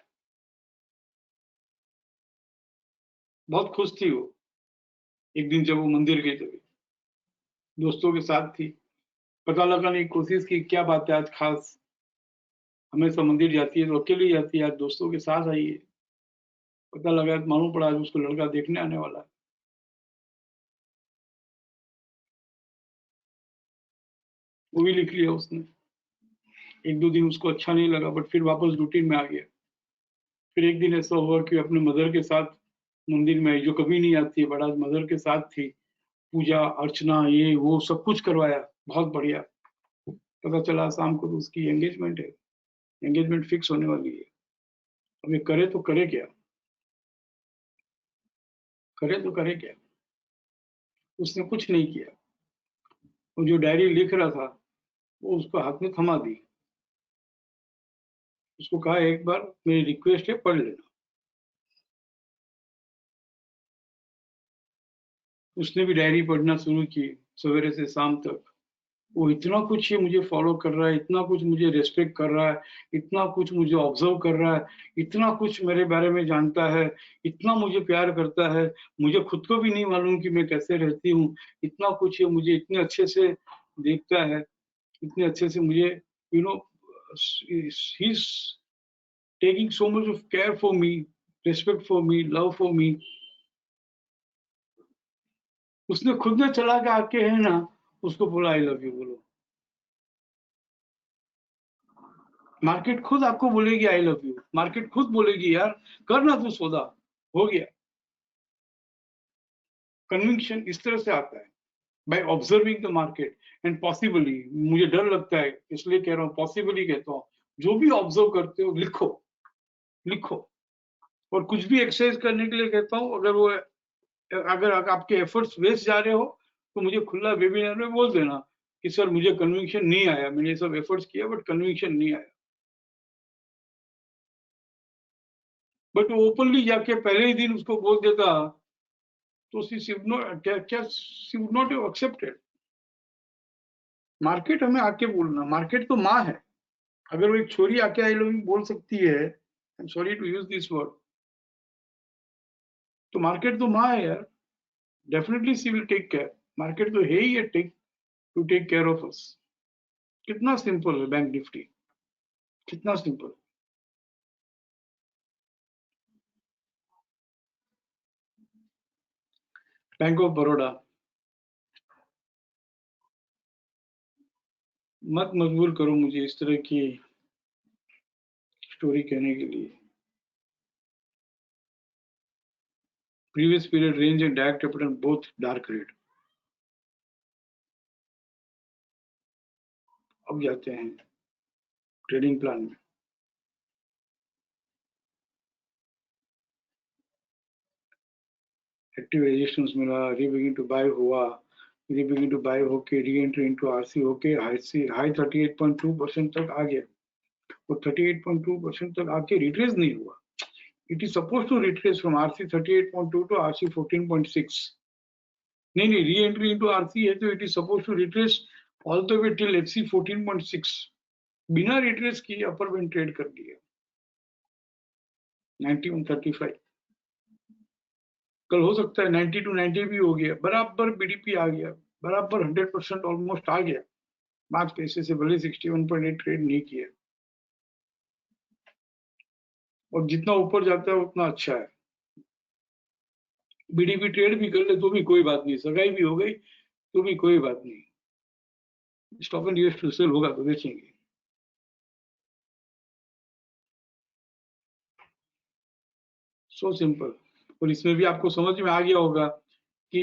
बहुत खुश थी वो। एक दिन जब वो मंदिर गई तभी दोस्तों के साथ थी, पता लगाने की कोशिश की क्या बात है आज खास, हमेशा मंदिर जाती है तो अकेली जाती है, आज दोस्तों के साथ आई है। पता लगा, मालूम पड़ा आज उसको लड़का देखने आने वाला है। वो भी लिख लिया उसने। 1-2 दिन उसको अच्छा नहीं लगा, बट फिर वापस रूटीन में आ गया। फिर एक दिन ऐसा हुआ कि अपने मदर के साथ मंदिर में आई, जो कभी नहीं आती है, बट आज मदर के साथ थी। पूजा अर्चना ये वो सब कुछ करवाया, बहुत बढ़िया। पता चला शाम को तो उसकी एंगेजमेंट है, एंगेजमेंट फिक्स होने वाली है। अब ये करे तो करे क्या, करे तो करे क्या। उसने कुछ नहीं किया, वो जो डायरी लिख रहा था वो उसको हाथ में थमा दी। उसको कहा एक बार मेरी रिक्वेस्ट है पढ़ लेना। उसने भी डायरी पढ़ना शुरू की सवेरे से शाम तक। वो इतना कुछ ये मुझे फॉलो कर रहा है, इतना कुछ मुझे रेस्पेक्ट कर रहा है, इतना कुछ मुझे ऑब्जर्व कर रहा है, इतना कुछ मेरे बारे में जानता है, इतना मुझे प्यार करता है, मुझे खुद को भी नहीं मालूम कि मैं कैसे रहती हूँ। इतना कुछ ये मुझे इतने अच्छे से देखता है, इतने अच्छे से मुझे, you know, he is taking so much of care for me, respect for me, love for me. उसने खुद ने चला के आके है ना उसको बोला आई लव यू बोलो। मार्केट खुद आपको बोलेगी आई लव यू, मार्केट खुद बोलेगी यार करना तू सौदा, हो गया। कन्विक्शन इस तरह से आता है, by observing the market. And possibly, मुझे डर लगता है इसलिए कह रहा हूँ, पॉसिबली कहता हूँ, जो भी ऑब्जर्व करते हो लिखो, लिखो। और कुछ भी एक्सरसाइज करने के लिए कहता हूँ, अगर आपके एफर्ट्स वेस्ट जा रहे हो तो मुझे खुला वेबिनार में बोल देना कि सर मुझे कन्विक्शन नहीं आया, मैंने ये सब एफर्ट्स किया बट कन्विक्शन नहीं आया। बट ओपनली जाके पहले ही दिन उसको बोल देता तो she would not have accepted. Market हमें आके बोलना, मार्केट तो माँ है। अगर वो एक छोरी आके आई लव यू बोल सकती है, I am sorry to use this word, तो मार्केट तो माँ है यार। Definitely she will take care, market तो है ही है to take care of us. कितना सिंपल है बैंक निफ्टी, कितना सिंपल। बैंक ऑफ बड़ौदा, मत मजबूर करो मुझे इस तरह की स्टोरी कहने के लिए। Previous period range and direct capital both dark red. अब जाते हैं ट्रेडिंग प्लान में। एक्टिव रेजिस्टेंस मिला, रीबिगिन टू बाय हुआ, रीबिगिन टू बाय होके री एंट्री इनटू आरसी होके हाई 38.2% तक आ गया, और 38.2% तक आके रिट्रेस नहीं हुआ। It is suppose to retrace from RC 38.2 to RC 14.6। नहीं, री एंट्री इनटू आरसी है तो it is suppose to retrace all the way till FC 14.6। बिना रिट्रेस किए अपर बैंड ट्रेड कर दिया 91.35। कल हो सकता है 90 to 90 भी हो गया, बराबर बीडीपी आ गया, बराबर 100% ऑलमोस्ट आ गया 5 पैसे से, भले 61.8 ट्रेड नहीं किया। और जितना ऊपर जाता है उतना अच्छा है। बीडीपी ट्रेड भी कर ले तो भी कोई बात नहीं, सगाई भी हो गई तो भी कोई बात नहीं। Stop and use to sell होगा तो बेचेंगे। So simple. और इसमें भी आपको समझ में आ गया होगा कि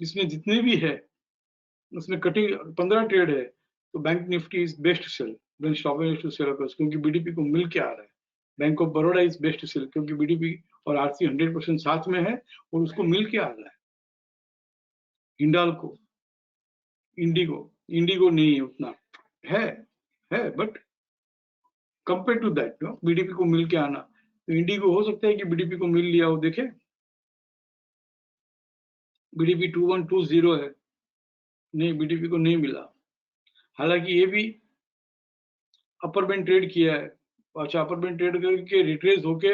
इसमें जितने भी है उसमें कटिंग 15 ट्रेड है तो bank Nifty is best sell then stop and to sell, क्योंकि बीडीपी को मिल के आ रहा है। Bank of Baroda is best sell क्योंकि बीडीपी और आरसी 100% साथ में है और उसको मिल के आ रहा है। हिंडाल्को, इंडिगो नहीं है उतना, है but compare to that BDP को मिल के आना, तो इंडिगो हो सकता है कि बीडीपी को मिल लिया हो। देखे बीडीपी 2120 है, नहीं बीडीपी को नहीं मिला। हालांकि ये भी अपर बैंड ट्रेड किया है। अच्छा, अपर बैंड ट्रेड करके रिट्रेस होके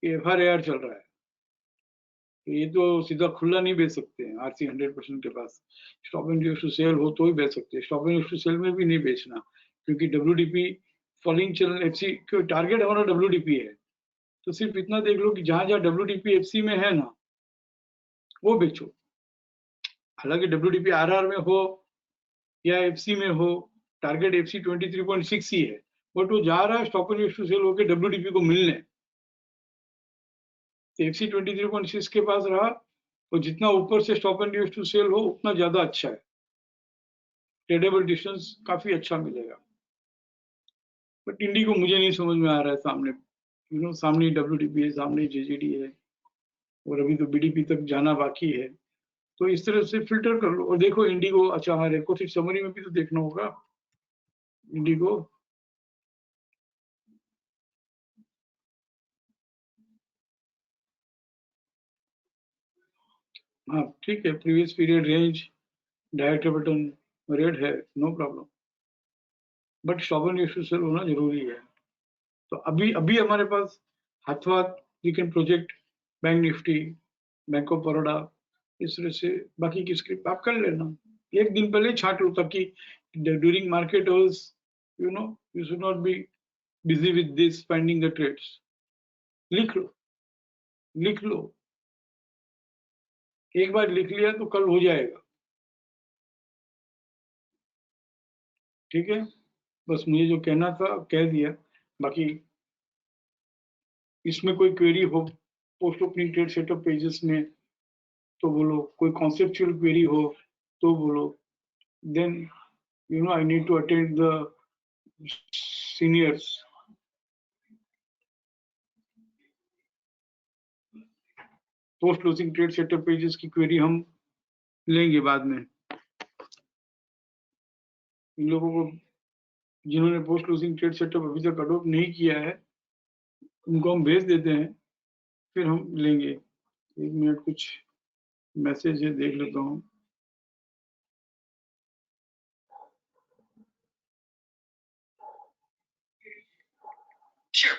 एफआरएआर चल रहा है, तो ये तो सीधा खुला नहीं बेच सकते हैं आरसी 100% के पास। Stop and use to sell हो तो ही बेच सकते हैं, stop and use to sell में भी नहीं बेचना, क्योंकि WDP falling channel FC target हमारा डब्ल्यूडीपी है। तो सिर्फ इतना देख लो कि जहां जहां डब्ल्यूडीपी एफसी में है ना वो बेचो। हालांकि डब्ल्यूडीपी आरआर में हो या एफसी में हो, टारगेट एफसी 23.6 ही है, बट वो जा रहा है stop and use to sell होकर डब्ल्यूडीपी को मिलने। एफसी 23.6 के पास रहा तो जितना ऊपर से stop and use to sell हो उतना ज्यादा अच्छा है, ट्रेडेबल डिस्टेंस काफी अच्छा मिलेगा। बट इंडिगो मुझे नहीं समझ में आ रहा है, सामने सामने डब्ल्यूडीपी है, सामने जेजेडी है, और अभी तो बीडीपी तक जाना बाकी है। तो इस तरह से फिल्टर कर लो और देखो इंडिगो। अच्छा हाँ, रेको सिर्फ समरी में भी तो देखना होगा इंडिगो। हाँ ठीक है, previous period range direct button red है, no problem, but stop and use to sell होना जरूरी है। तो अभी हमारे पास हाथवाद we can project bank Nifty, bank of Baroda, इस तरह से बाकी की स्क्रिप्ट आप कर लेना। एक दिन पहले छांट लो ताकि during market hours you should not be busy with this finding the trades. लिख लो, लिख लो, एक बार लिख लिया तो कल हो जाएगा। ठीक है, बस मुझे जो कहना था कह दिया। बाकी इसमें कोई क्वेरी हो post opening trade setup pages में तो बोलो, कोई कॉन्सेप्चुअल क्वेरी हो तो बोलो, then I need to attend the seniors। Post closing trade setup pages की क्वेरी हम लेंगे बाद में। इन लोगों को जिन्होंने पोस्ट क्लोजिंग ट्रेड सेटअप अभी तक अडोप्ट नहीं किया है उनको हम भेज देते हैं, फिर हम लेंगे। 1 मिनट, कुछ मैसेज है देख लेता हूँ। Sure.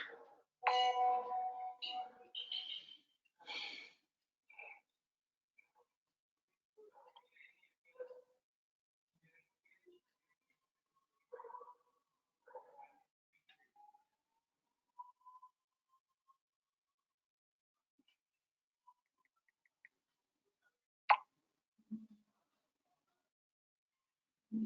So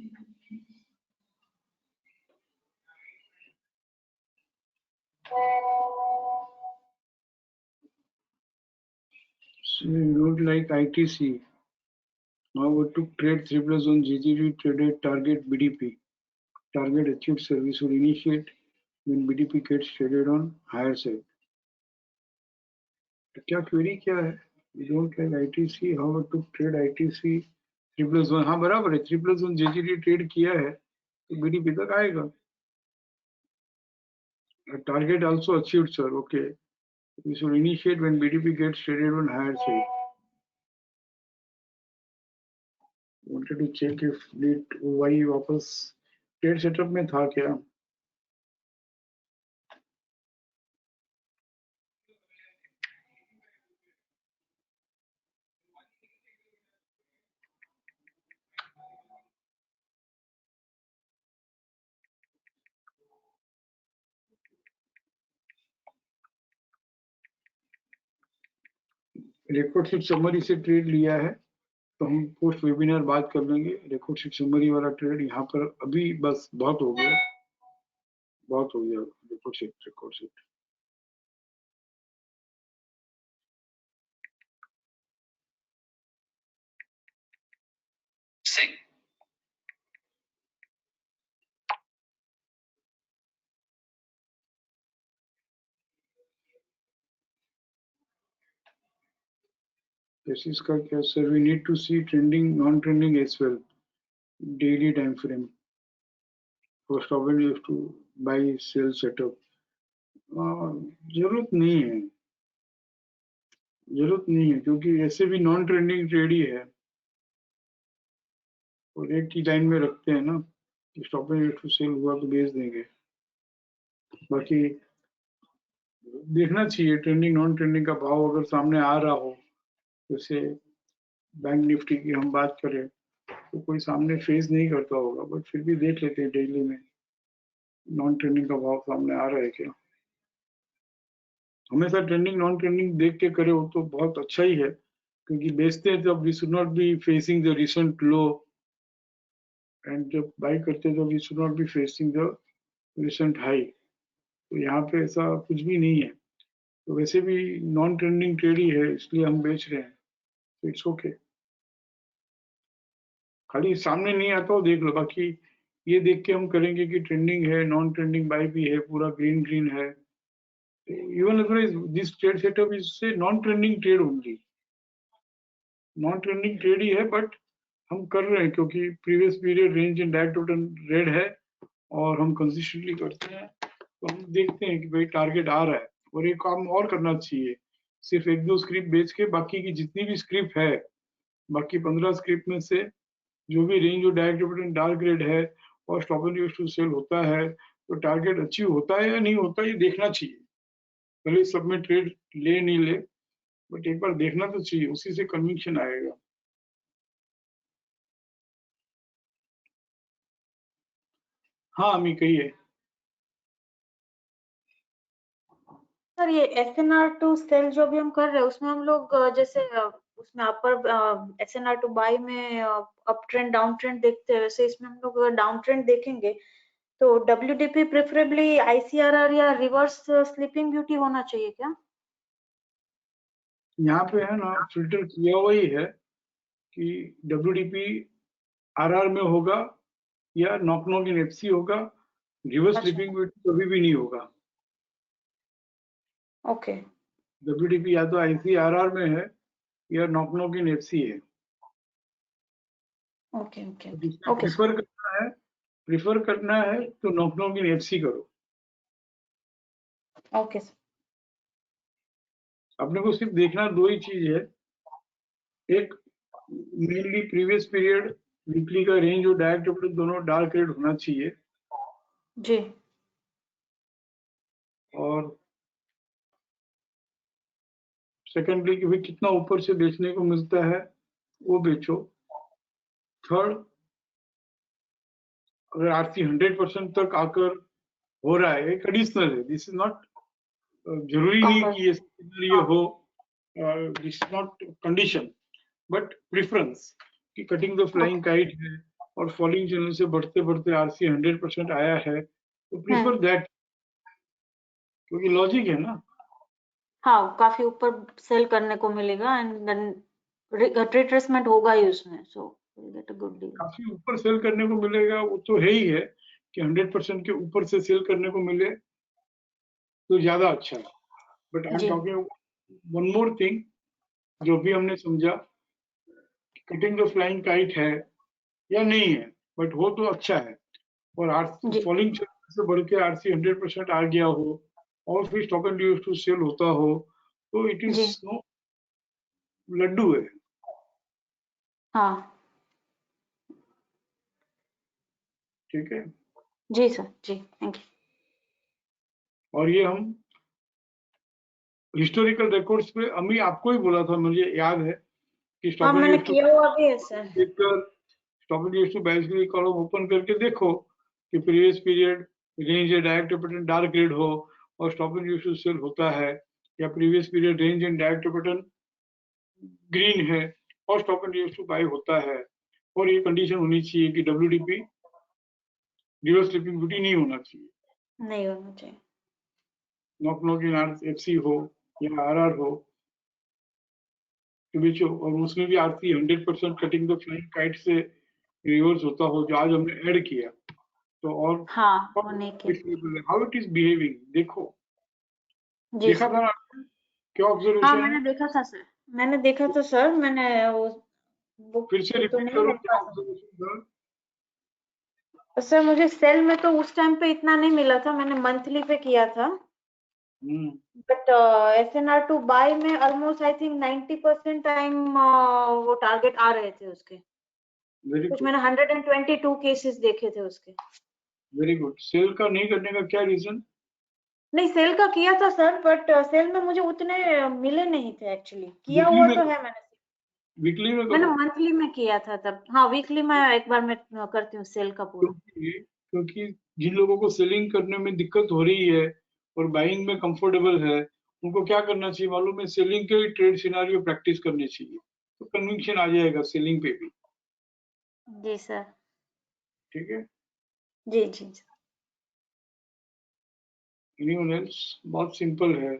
you would like ITC. Now we took trade 3+ on GGD traded target BDP. Target achieved service will initiate when BDP gets traded on higher side. क्या क्वेरी क्या है? We don't like ITC. How to trade ITC 3+1? हाँ बराबर है, 3+1 GGD trade किया है तो BDP तक आएगा. Target also achieved, sir. Okay. We should initiate when BDP gets traded on higher side. Wanted to check if it why वापस trade setup में था क्या? रिकॉर्ड शीट समरी से ट्रेड लिया है तो हम पोस्ट वेबिनार बात कर लेंगे. रिकॉर्ड शीट समरी वाला ट्रेड यहाँ पर अभी बस बहुत हो गया. Record sheet. Sing. केसेस का क्या sir? We need to see trending non trending as well. Daily time frame. First of all you have to buy sell setup. जरूरत नहीं है क्योंकि ऐसे भी नॉन ट्रेंडिंग ट्रेड ही है और एक ही लाइन में रखते हैं ना. स्टॉप एंड टू सेल हुआ तो बेच देंगे. बाकी देखना चाहिए ट्रेंडिंग नॉन ट्रेंडिंग का भाव अगर सामने आ रहा हो. जैसे बैंक निफ्टी की हम बात करें तो कोई सामने फेस नहीं करता होगा बट फिर भी देख लेते हैं डेली में नॉन ट्रेंडिंग का भाव सामने आ रहा है क्या. हमेशा ट्रेंडिंग नॉन ट्रेंडिंग देख के करे हो तो बहुत अच्छा ही है क्योंकि बेचते हैं तब we should not be facing the recent low and जब बाई करते हैं तो we should not be facing the recent high. तो यहाँ पे ऐसा कुछ भी नहीं है. तो वैसे भी नॉन ट्रेंडिंग ट्रेड ही है इसलिए हम बेच रहे हैं. तो इट्स ओके. खाली सामने नहीं आता हो देख लो. बाकी ये देख के हम करेंगे कि ट्रेंडिंग है नॉन ट्रेंडिंग बाई भी है पूरा ग्रीन है. Even if this trade setup is say non-trending trade only. Non-trending trade ही है बट हम कर रहे हैं क्योंकि previous period range and direct return red है और हम कंसिस्टेंटली करते हैं तो हम देखते हैं कि भाई टारगेट आ रहा है. और एक काम और करना चाहिए. सिर्फ 1-2 स्क्रिप्ट बेच के बाकी की जितनी भी स्क्रिप्ट है बाकी 15 स्क्रिप्ट में से जो भी रेंज और डायरेक्ट रिटर्न डार्क रेड है और stop and use to sell होता है तो टारगेट अचीव होता है या नहीं होता ये देखना चाहिए. भले सब में ट्रेड ले नहीं ले बट एक बार देखना तो चाहिए. उसी से कन्विक्शन आएगा. हाँ अमी कहिए. सर ये SNR2 सेल जो भी हम कर रहे हैं उसमें हम लोग जैसे उसमें अपर SNR2 बाई में अप ट्रेंड डाउन ट्रेंड देखते हैं वैसे इसमें हम लोग डाउन ट्रेंड देखेंगे तो WDP प्रेफरेबली ICRR या रिवर्स स्लीपिंग ब्यूटी होना चाहिए क्या? यहाँ पे है ना फिल्टर किया हुआ ही है कि WDP RR में होगा या नॉक नॉक इन FC होगा. रिवर्स अच्छा. स्लीपिंग ब्यूटी कभी भी नहीं होगा. ओके. WDP या तो ICRR में है या नॉक नॉक इन FC है. ओके ओके जिसमें ओके प्रिफर करना है तो नॉक नॉक इन FC करो. Okay sir. अपने को सिर्फ देखना 2 ही चीज है. एक मेनली प्रीवियस पीरियड वीकली का रेंज और डायरेक्ट रिटर्न दोनों डार्क रेड होना चाहिए. जी. और सेकेंडली कि भाई कितना ऊपर से बेचने को मिलता है वो बेचो. थर्ड अगर RC 100% तक आकर हो रहा है एक एडिशनल है. दिस इज नॉट जरूरी नहीं कि ये हो. This is not condition but preference कि कटिंग द फ्लाइंग काइट है और फॉलिंग चैनल से बढ़ते बढ़ते आरसी 100% आया है, तो प्रीफर दैट, क्योंकि लॉजिक है ना। हाँ, काफी ऊपर सेल करने को मिलेगा एंड देन रिट्रेसमेंट होगा ही उसमें, so will get a good deal. काफी ऊपर सेल करने को मिलेगा, वो तो है ही है कि 100% के ऊपर से सेल करने को मिले तो ज्यादा अच्छा है। बट आई एम जी टॉकिंग वन मोर थिंग, जो भी हमने समझा, कटिंग द फ्लाइंग काइट है या नहीं है, बट हो तो अच्छा है। और आरसी जी फॉलिंग से बढ़ के आरसी 100% आ गया हो और फिर stop and use to sell होता हो, तो इट इज जी नो लड्डू है। हाँ ठीक है, जी सर, जी थैंक यू। और ये हम हिस्टोरिकल रिकॉर्ड्स पे अमी आपको ही बोला था, मुझे याद है कि हाँ, स्टॉप एंड मैंने यूज टू किया हुआ भी है सर। देखकर, stop and use to basically column open करके देखो कि प्रीवियस पीरियड रेंज या डायरेक्ट पैटर्न डार्क रेड हो और stop and use to sell होता है, या previous period range and direct pattern green है और stop and use to buy होता है, और ये कंडीशन होनी चाहिए कि डब्ल्यूडीपी रिवर्स स्लिपिंग ब्यूटी नहीं होना चाहिए, नहीं होना चाहिए। नॉक नॉक इन आरएफसी हो या आरआर हो तो बेचो, और उसमें भी RC 100% cutting the flying kite से रिवर्स होता हो, जो आज हमने ऐड किया, तो और हाँ, होने के। हाउ इट इज बिहेविंग देखो। जी देखा सर। था ना आपने? क्या हाँ, ऑब्जर्वेशन है? मैंने देखा था सर, मैंने देखा था सर, मैंने वो बुक फिर से पे तो रिपीट नहीं करो मेरे क्या पास। ऑब्जर्वेशन था। सर मुझे सेल में तो उस टाइम पे इतना नहीं मिला था, मैंने मंथली पे किया था, बट SNR टू बाय में ऑलमोस्ट आई थिंक 90% टाइम वो टारगेट आ रहे थे उसके। वेरी कुछ गुड, मैंने 122 केसेस देखे थे उसके। Very good. सेल का नहीं करने का क्या रीजन? नहीं, सेल का किया था सर, बट सेल में मुझे उतने मिले नहीं थे एक्चुअली। किया वीकली हुआ में, तो है मैंने। वीकली में मैंने करो, मंथली में किया था तब। हाँ, वीकली में एक बार मैं करती हूँ सेल का पूरा। क्योंकि जिन लोगों को सेलिंग करने में दिक्कत हो रही है और बाइंग में कंफर्टेबल है, उनको क्या करना चाहिए मालूम है? सेलिंग के ट्रेड सिनारियो प्रैक्टिस करनी चाहिए, तो कन्विक्शन आ जाएगा सेलिंग पे भी। जी सर। ठीक है, जी जी जी। Anyone else? बहुत सिंपल है,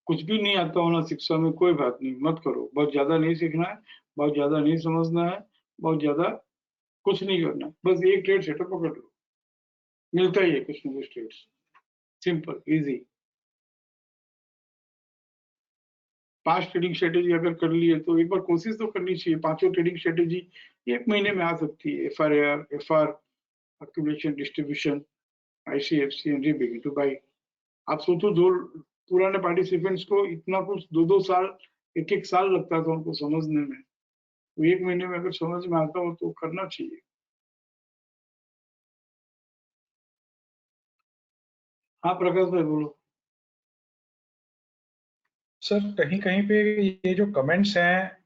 कुछ भी नहीं आता होना शिक्षा में कोई बात नहीं, मत करो। बहुत ज्यादा नहीं सीखना है, बहुत ज्यादा नहीं समझना है, बहुत ज्यादा कुछ नहीं करना है, बस एक ट्रेड सेटअप पकड़ लो, मिलता ही है कुछ ना कुछ trades, simple easy. 5 trading strategy अगर कर ली है तो एक बार कोशिश तो करनी चाहिए, 5 ट्रेडिंग स्ट्रेटेजी 1 महीने में आ सकती है। FR accumulation, distribution, ICFC and begin two by. आप सोचो, जो पुराने पार्टिसिपेंट्स को इतना कुछ 2-2 साल, 1-1 साल लगता था उनको समझने में, तो 1 महीने में अगर समझ में आता हो तो करना चाहिए। हाँ प्रकाश भाई बोलो। सर कहीं कहीं पे ये जो कमेंट्स हैं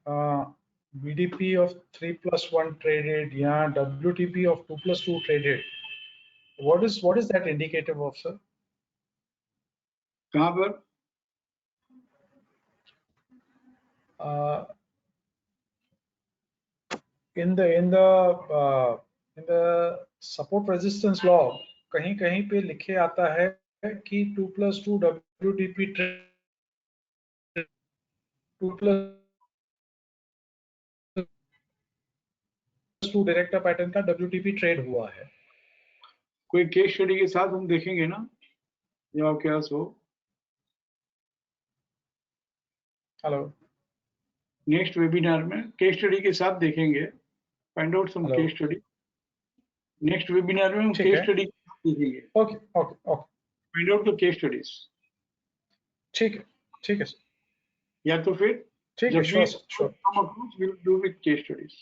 BDP ऑफ 3+1 traded या WTP of 2+2 traded, what is that indicative of, sir? कहाँ पर? In the support resistance log कहीं कहीं पे लिखे आता है कि 2+2 WTP trade, 2+2 डायरेक्टर पैटर्न का WTP ट्रेड हुआ है। कोई केस स्टडी के साथ हम देखेंगे ना, जब आपके पास हो। हेलो नेक्स्ट वेबिनार में केस स्टडी के साथ देखेंगे, find out some hello case study. Next webinar में हम ठीक केस है, स्टडी देखेंगे, okay okay okay, find out the case studies. ठीक है सर, या तो फिर ठीक है, जब भी sure, come across, we'll do with case studies.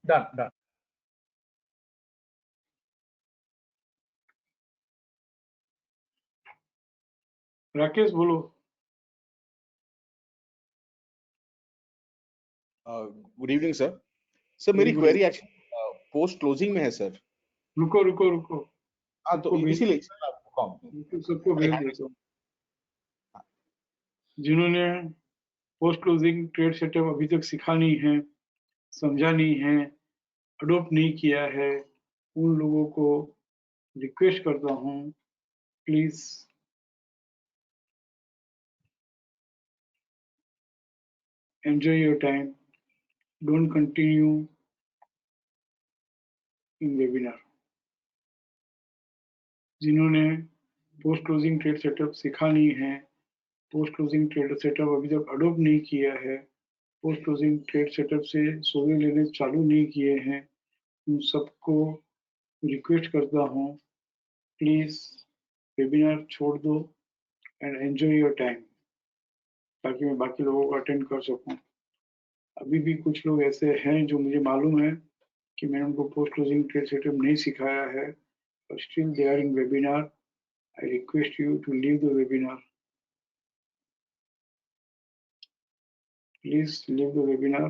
Done. Rakesh बोलो। Good evening sir. Sir Very मेरी good query evening. Actually post closing में है सर। रुको रुको रुको, हाँ तो सबको भेज, इसीलिए सर आपको सबको भेज देता हूँ जिन्होंने पोस्ट क्लोजिंग ट्रेड सेटअप अभी तक सीखा नहीं है। समझा नहीं है, अडोप्ट नहीं किया है, उन लोगों को रिक्वेस्ट करता हूँ, please enjoy your time, don't continue in webinar. जिन्होंने पोस्ट क्लोजिंग ट्रेड सेटअप सीखा नहीं है, पोस्ट क्लोजिंग ट्रेड सेटअप अभी तक अडोप्ट नहीं किया है, पोस्ट क्लोजिंग ट्रेड सेटअप से सौदे लेने चालू नहीं किए हैं, उन सबको रिक्वेस्ट करता हूँ, प्लीज वेबिनार छोड़ दो एंड एंजॉय योर टाइम, ताकि मैं बाकी लोगों को अटेंड कर सकूं। अभी भी कुछ लोग ऐसे हैं जो मुझे मालूम है कि मैंने उनको पोस्ट क्लोजिंग ट्रेड सेटअप नहीं सिखाया है, but still they are in webinar. I request you to leave the webinar. Please leave the webinar.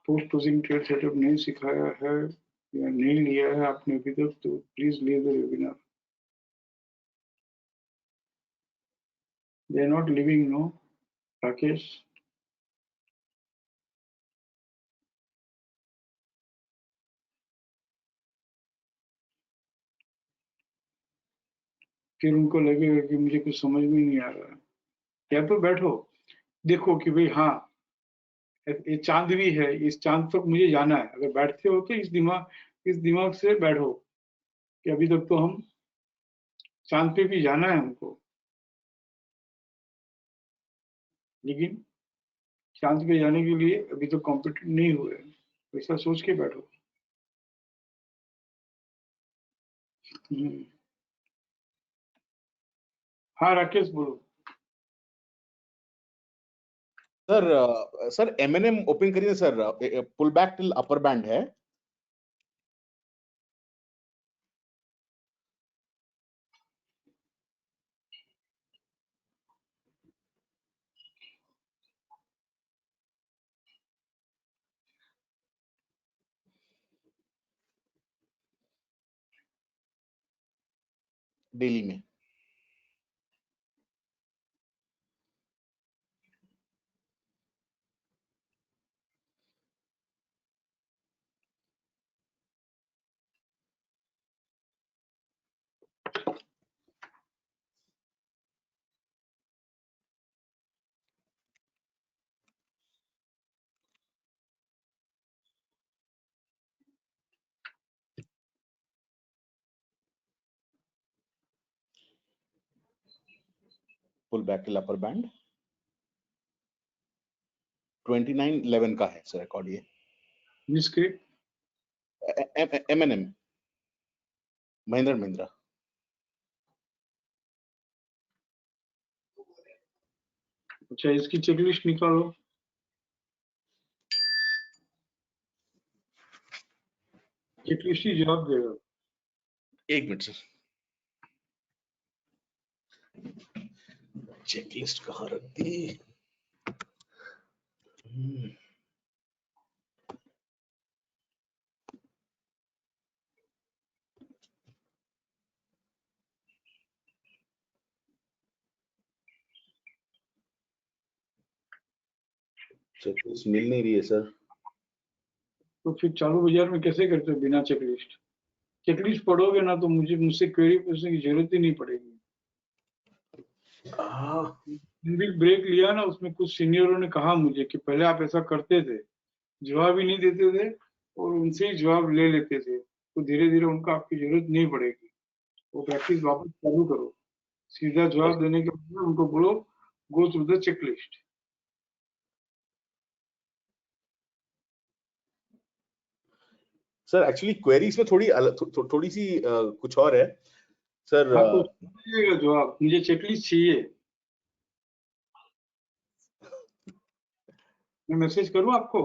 Post closing trade setup नहीं सिखाया है या नहीं लिया है आपने अभी तक, तो please leave the webinar. They are not leaving, no, Rakesh. फिर उनको लगेगा कि मुझे कुछ समझ में नहीं आ रहा है। या तो बैठो, देखो कि भाई हाँ ये चांद भी है, इस चांद तक मुझे जाना है। अगर बैठते हो तो इस दिमाग से बैठो कि अभी तक तो हम चांद पे भी जाना है हमको, लेकिन चांद पे जाने के लिए अभी तो कॉम्पिटेंट नहीं हुए, वैसा सोच के बैठो। हाँ राकेश बोलो। सर M&M ओपन करिए sir, pull back till upper band है। डेली में pull back till upper band 2911 का है सर रिकॉर्ड ये। जिसके M&M महिंद्रा। अच्छा, इसकी चेकलिस्ट निकालो। चेकलिस्ट ही जवाब देगा। एक मिनट सर, चेकलिस्ट कहाँ रख दी? चेकलिस्ट मिल नहीं रही है सर। तो फिर चालू बाजार में कैसे करते हो बिना चेकलिस्ट? चेकलिस्ट पढ़ोगे ना तो मुझसे क्वेरी पूछने की जरूरत ही नहीं पड़ेगी। इनबिल्ट ब्रेक लिया ना, उसमें कुछ सीनियरों ने कहा मुझे कि पहले आप ऐसा करते थे, जवाब ही नहीं देते थे और उनसे ही जवाब ले लेते थे, तो धीरे धीरे उनका आपकी जरूरत नहीं पड़ेगी। वो प्रैक्टिस वापस चालू करो, सीधा जवाब देने के बाद उनको बोलो गो through the checklist. Sir actually queries में थोड़ी सी कुछ और है सर। हाँ तो दीजिएगा जवाब, मुझे चेकलिस्ट चाहिए। मैं मैसेज करूँ आपको?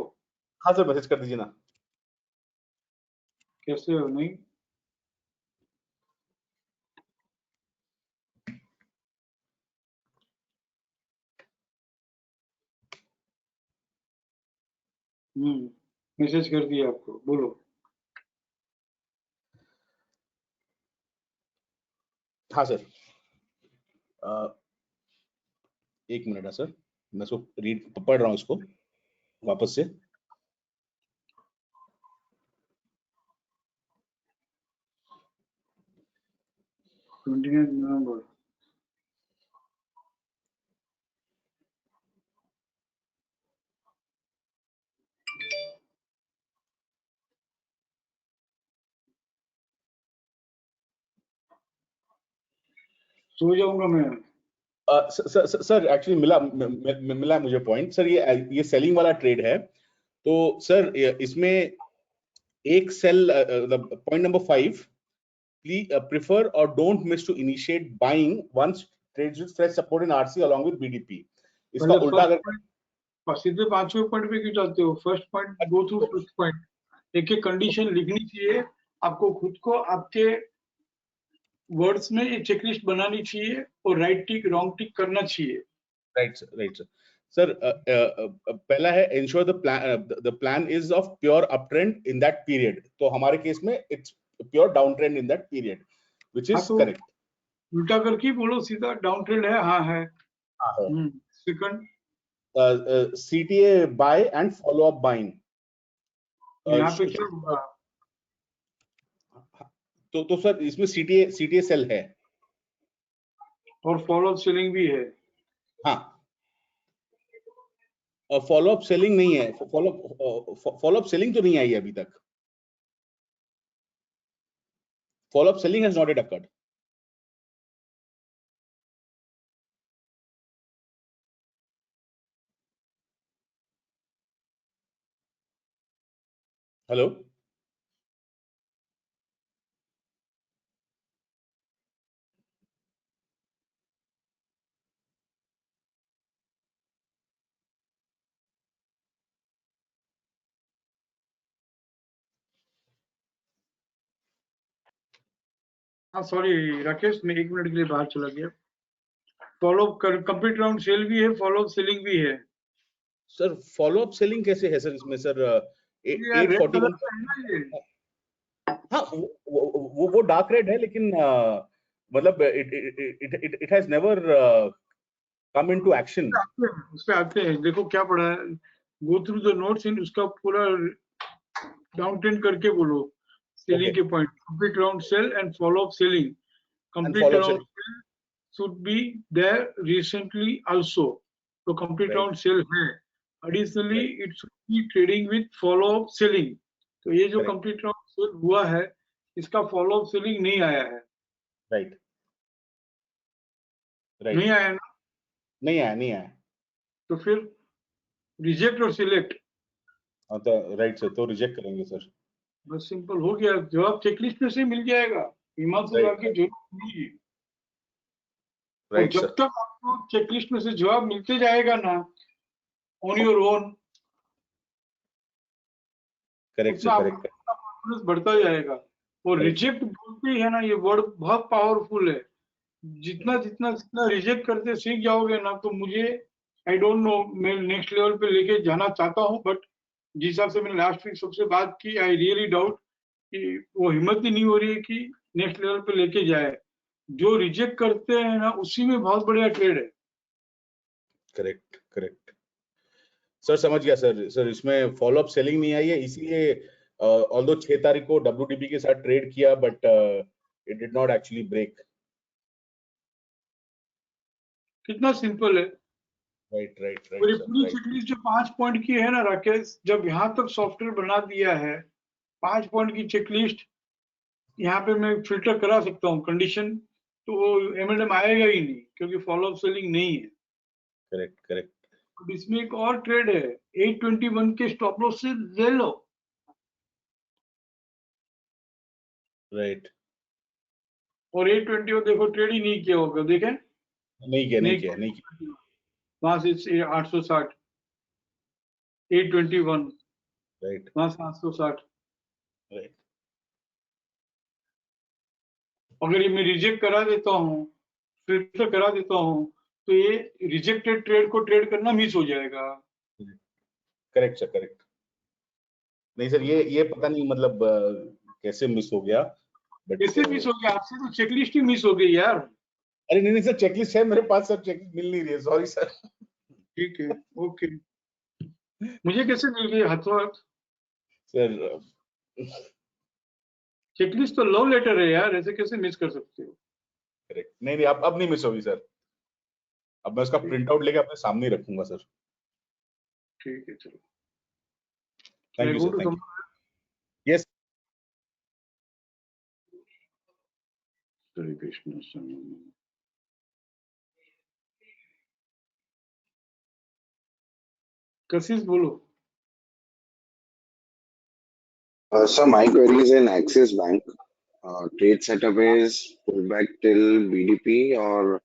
हाँ सर, मैसेज कर दीजिए ना। कैसे हो? नहीं मैसेज कर दिया आपको, बोलो। हाँ सर, एक मिनट है सर। मैं इसको पढ़ रहा हूँ इसको वापस से। 29 नवंबर। सो जाऊंगा मैं। सर एक्चुअली मिला मुझे पॉइंट सर। ये सेलिंग वाला ट्रेड है, तो सर इसमें एक sell point number 5, please prefer और don't miss to initiate buying once trades with fresh support in RC along with BDP. इसका उल्टा अगर सीधे 5वें पॉइंट पे क्यों जाते हो? First point go through first point. एक एक कंडीशन लिखनी चाहिए आपको, खुद को आपके वर्ड्स में ये चेकलिस्ट बनानी चाहिए और राइट टिक रॉन्ग टिक करना चाहिए। राइट सर सर पहला है ensure the plan is of pure up trend in that period. तो हमारे केस में it's pure down trend in that period which is correct. उल्टा करके बोलो सीधा डाउन ट्रेंड है। हाँ है। Second CTA buy and follow up buying. यहाँ पे क्या होगा? तो सर इसमें सीटीए सेल है और फॉलो अप सेलिंग भी है। हाँ, और फॉलो अप सेलिंग नहीं है। फॉलो अप सेलिंग तो नहीं आई है अभी तक। Follow up selling has not yet occurred. Hello हाँ सॉरी राकेश, मैं 1 मिनट के लिए बाहर चला गया। Follow up complete round sell भी है, फॉलो अप सेलिंग भी है। सर फॉलो अप सेलिंग कैसे है सर इसमें सर? रेड कलर 841 का है ना ये। हाँ वो डार्क रेड है, लेकिन मतलब it has never come into action. उस पे आते हैं, देखो क्या पढ़ा है। Go through the notes in, उसका पूरा डाउन ट्रेंड करके बोलो सेलिंग के point. Complete round sell and follow up selling. Complete round sell should be there recently also. तो complete round sell है। Additionally, it should be trading with follow up selling. तो ये जो complete round sell हुआ है, इसका follow up selling नहीं आया है। राइट नहीं आया ना? नहीं आया। तो फिर रिजेक्ट और सिलेक्ट। हाँ तो राइट सर, तो रिजेक्ट करेंगे सर। बस सिंपल हो गया। जवाब चेकलिस्ट में से मिल जाएगा। हिमांशु जाके जरूर नहीं। और जब तक आपको चेकलिस्ट में से जवाब मिलते जाएगा ना on your own, correct confidence बढ़ता जाएगा। और रिजेक्ट बोलते ही है ना, ये वर्ड बहुत पावरफुल है। जितना जितना जितना रिजेक्ट करते सीख जाओगे ना, तो मुझे आई डोंट नो, मैं नेक्स्ट लेवल पे लेके जाना चाहता हूँ, बट जिस हिसाब से मैंने लास्ट वीक सबसे बात की, आई रियली डाउट कि वो हिम्मत ही नहीं हो रही है कि नेक्स्ट लेवल पे लेके जाए। जो रिजेक्ट करते हैं ना, उसी में बहुत बढ़िया ट्रेड है। करेक्ट सर, समझ गया सर इसमें फॉलो अप सेलिंग नहीं आई है, इसीलिए ऑल्दो 6 तारीख को WDB के साथ ट्रेड किया, but it did not actually break. कितना सिंपल है। राइट पूरी चेकलिस्ट जो 5 पॉइंट की है ना राकेश, जब यहाँ तक सॉफ्टवेयर बना दिया है, 5 पॉइंट की चेकलिस्ट यहाँ पे मैं फिल्टर करा सकता हूँ कंडीशन, तो वो M&M आएगा ही नहीं, क्योंकि फॉलो अप सेलिंग नहीं है। करेक्ट अब इसमें एक और ट्रेड है, 821 के स्टॉप लॉस से ले लो। राइट। और 821 देखो ट्रेड ही नहीं किया होगा, देखें? नहीं किया। वहां से 860, 821, राइट वहां से 860। राइट। अगर ये मैं रिजेक्ट करा देता हूँ, फिल्टर करा देता हूँ, तो ये रिजेक्टेड ट्रेड को ट्रेड करना मिस हो जाएगा। Correct sir. नहीं सर, ये पता नहीं मतलब कैसे मिस हो गया, बट कैसे मिस हो गया? आपसे तो चेकलिस्ट ही मिस हो गई यार। अरे नहीं सर, चेकलिस्ट है मेरे पास सर, चेकलिस्ट मिल नहीं रही है, सॉरी सर। ठीक है, ओके। मुझे कैसे मिल गई हाथों हाथ? सर चेकलिस्ट तो लव लेटर है यार, ऐसे कैसे मिस कर सकते हो? करेक्ट, नहीं नहीं, अब नहीं मिस होगी सर। अब मैं उसका प्रिंट आउट लेके अपने सामने ही रखूंगा सर। ठीक है, चलो। Thank I you go sir, to thank some you. Yes Hare Krishna. कशिश बोलो। So my query is in Axis Bank. Trade setup is pullback till BDP और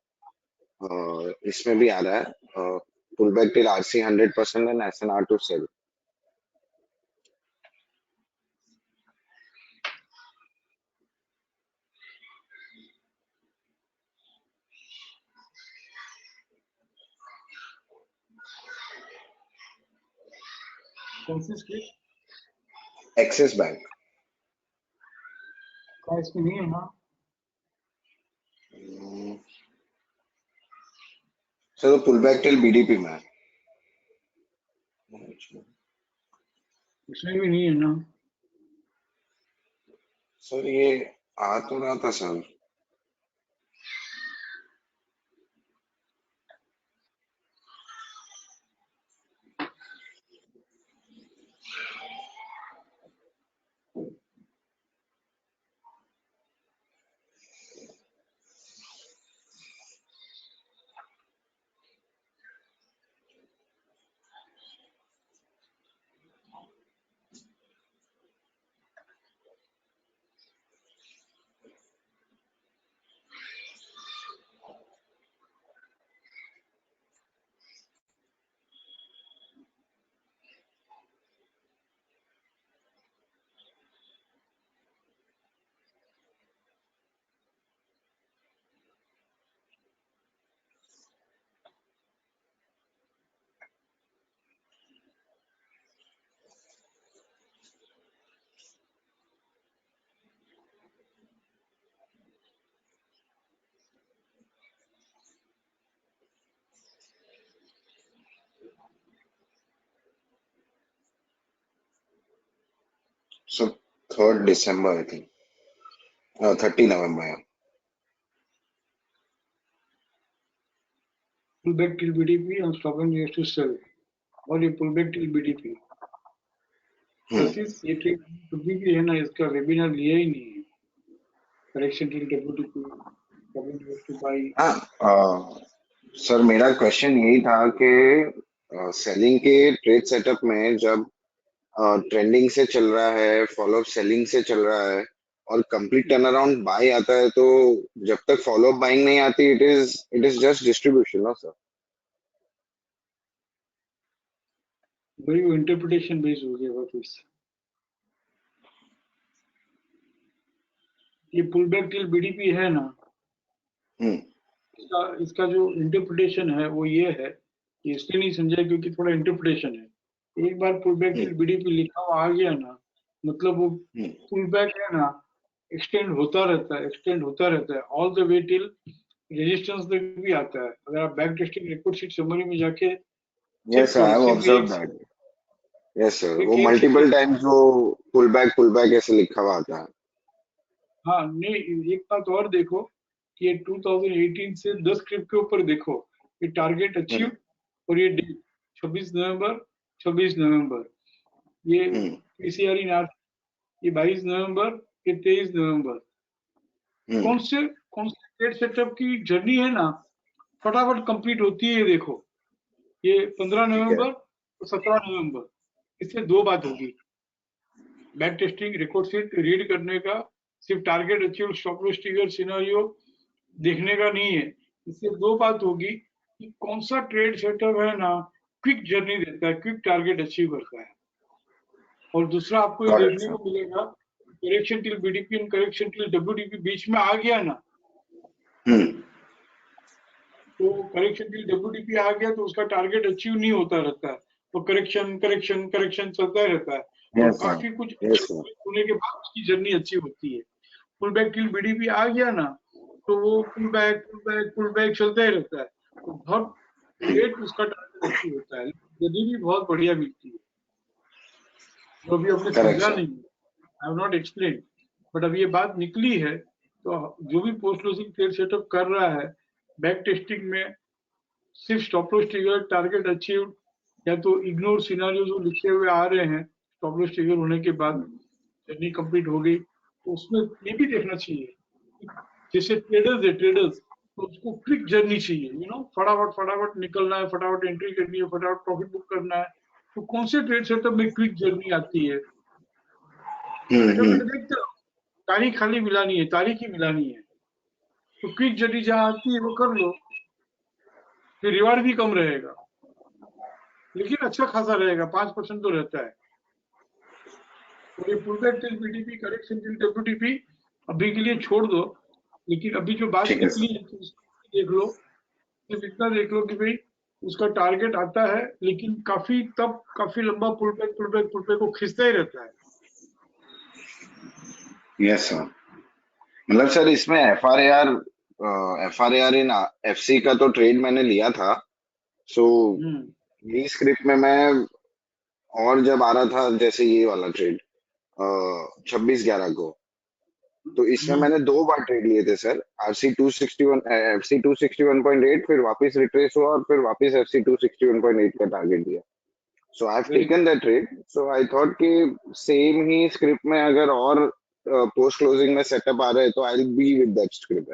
इसमें भी आ रहा है pullback till RC 100% and SNR to sell. कशिश के Axis Bank. का इसमें नहीं है ना? So the pullback till BDP में है। इसमें भी नहीं है ना? सर ये आ तो रहा था sir. So 3rd December I think. 30 November. Yeah. Pullback till BDP and stop and used to sell. और ये pullback till BDP. कशिश ये ट्रेड कभी भी है ना, इसका वेबिनार लिया ही नहीं है। Correction till WTP, stop and used to buy. हाँ सर मेरा क्वेश्चन यही था कि सेलिंग के ट्रेड सेटअप में जब ट्रेंडिंग से चल रहा है, फॉलोअप सेलिंग से चल रहा है और कंप्लीट टर्न अराउंड बाय आता है, तो जब तक फॉलोअप बाइंग नहीं आती इट इज जस्ट डिस्ट्रीब्यूशन ना सर। वही वो इंटरप्रिटेशन बेस्ड हो गया वापस। ये पुलबैक टिल BDP है ना, इसका जो इंटरप्रिटेशन है वो ये है कि इसलिए नहीं समझा क्योंकि थोड़ा इंटरप्रिटेशन है। एक बार पुलबैक टिल BDP लिखा हुआ आ गया ना, मतलब वो पुलबैक है ना, एक्सटेंड होता रहता है all the way till resistance तक भी आता है। अगर आप back testing report sheet summary में जाके yes sir, I have observed that. Yes sir, वो मल्टीपल टाइम्स वो पुलबैक ऐसे लिखा हुआ आता है। हाँ नहीं, एक बात और देखो कि ये 2018 से 10 क्लिप के ऊपर देखो, ये टारगेट अचीव और ये डेट 26 नवंबर, ये पीसीआर इन आर ये 22 नवंबर, ये 23 नवंबर। कौन से ट्रेड सेटअप की जर्नी है ना, फटाफट कंप्लीट होती है। देखो ये 15 नवंबर और 17 नवंबर, इससे दो बात होगी। Back testing record sheet read करने का सिर्फ target achieve stop loss trigger scenario देखने का नहीं है। इससे दो बात होगी कि कौन सा ट्रेड सेटअप है ना क्विक जर्नी देता है, क्विक टारगेट अचीव करता है। और दूसरा आपको ये देखने को मिलेगा, करेक्शन टिल BDP और करेक्शन टिल WTP बीच में आ गया ना, तो करेक्शन टिल WTP आ गया तो उसका टारगेट अचीव नहीं होता रहता है, तो करेक्शन चलता रहता है। तो काफी कुछ होने के बाद उसकी जर्नी अच्छी होती है। पुल बैक टिल BDP आ गया ना, तो वो पुल बैक चलता ही रहता है, तो बहुत लेट उसका अच्छी होता है, गद्दी भी बहुत बढ़िया मिलती है, जो अभी आपने Correct, समझा sir. नहीं, आई हैव नॉट एक्सप्लेन, बट अब ये बात निकली है, तो जो भी पोस्ट क्लोजिंग ट्रेड सेटअप कर रहा है, बैक टेस्टिंग में सिर्फ stop loss trigger, target achieve, या तो इग्नोर सिनारियो जो लिखे हुए आ रहे हैं स्टॉप लॉस ट्रिगर होने के बाद जर्नी कंप्लीट हो गई, तो उसमें ये भी देखना चाहिए, जैसे ट्रेडर्स है, ट्रेडर्स तो उसको क्विक जर्नी चाहिए, फटाफट फटाफट निकलना है, फटाफट एंट्री करनी है, फटाफट प्रॉफिट बुक करना है, तो कौन से ट्रेड सेटअप में क्विक जर्नी आती है? सेटअप में देखते हो, तारीख खाली मिलानी है, तारीख ही मिलानी है, तो क्विक जर्नी जहाँ आती है वो कर लो, फिर रिवार्ड भी कम रहेगा, लेकिन अच्छा खासा रहेगा, 5% तो रहता है। तो ये pull back till PTP, correction till WTP अभी के लिए छोड़ दो, लेकिन अभी जो बात ठीक है, निकली है तो उसको देख लो, सिर्फ इतना देख लो कि भाई उसका टारगेट आता है, लेकिन काफी लंबा पुल बैक को खींचता ही रहता है। Yes sir. मतलब सर इसमें एफआरएआर इन एफसी का तो ट्रेड मैंने लिया था, सो ये स्क्रिप्ट में मैं, और जब आ रहा था जैसे ये वाला ट्रेड 26/11 को, तो इसमें मैंने 2 बार ट्रेड लिए थे सर, आरसी 261 एफसी 261.8, फिर वापस रिट्रेस हुआ और फिर वापस एफसी 261.8 का टारगेट दिया. So I have Very taken that trade. So I thought कि सेम ही स्क्रिप्ट में अगर और पोस्ट क्लोजिंग में सेटअप आ रहे हैं तो I will be with that script.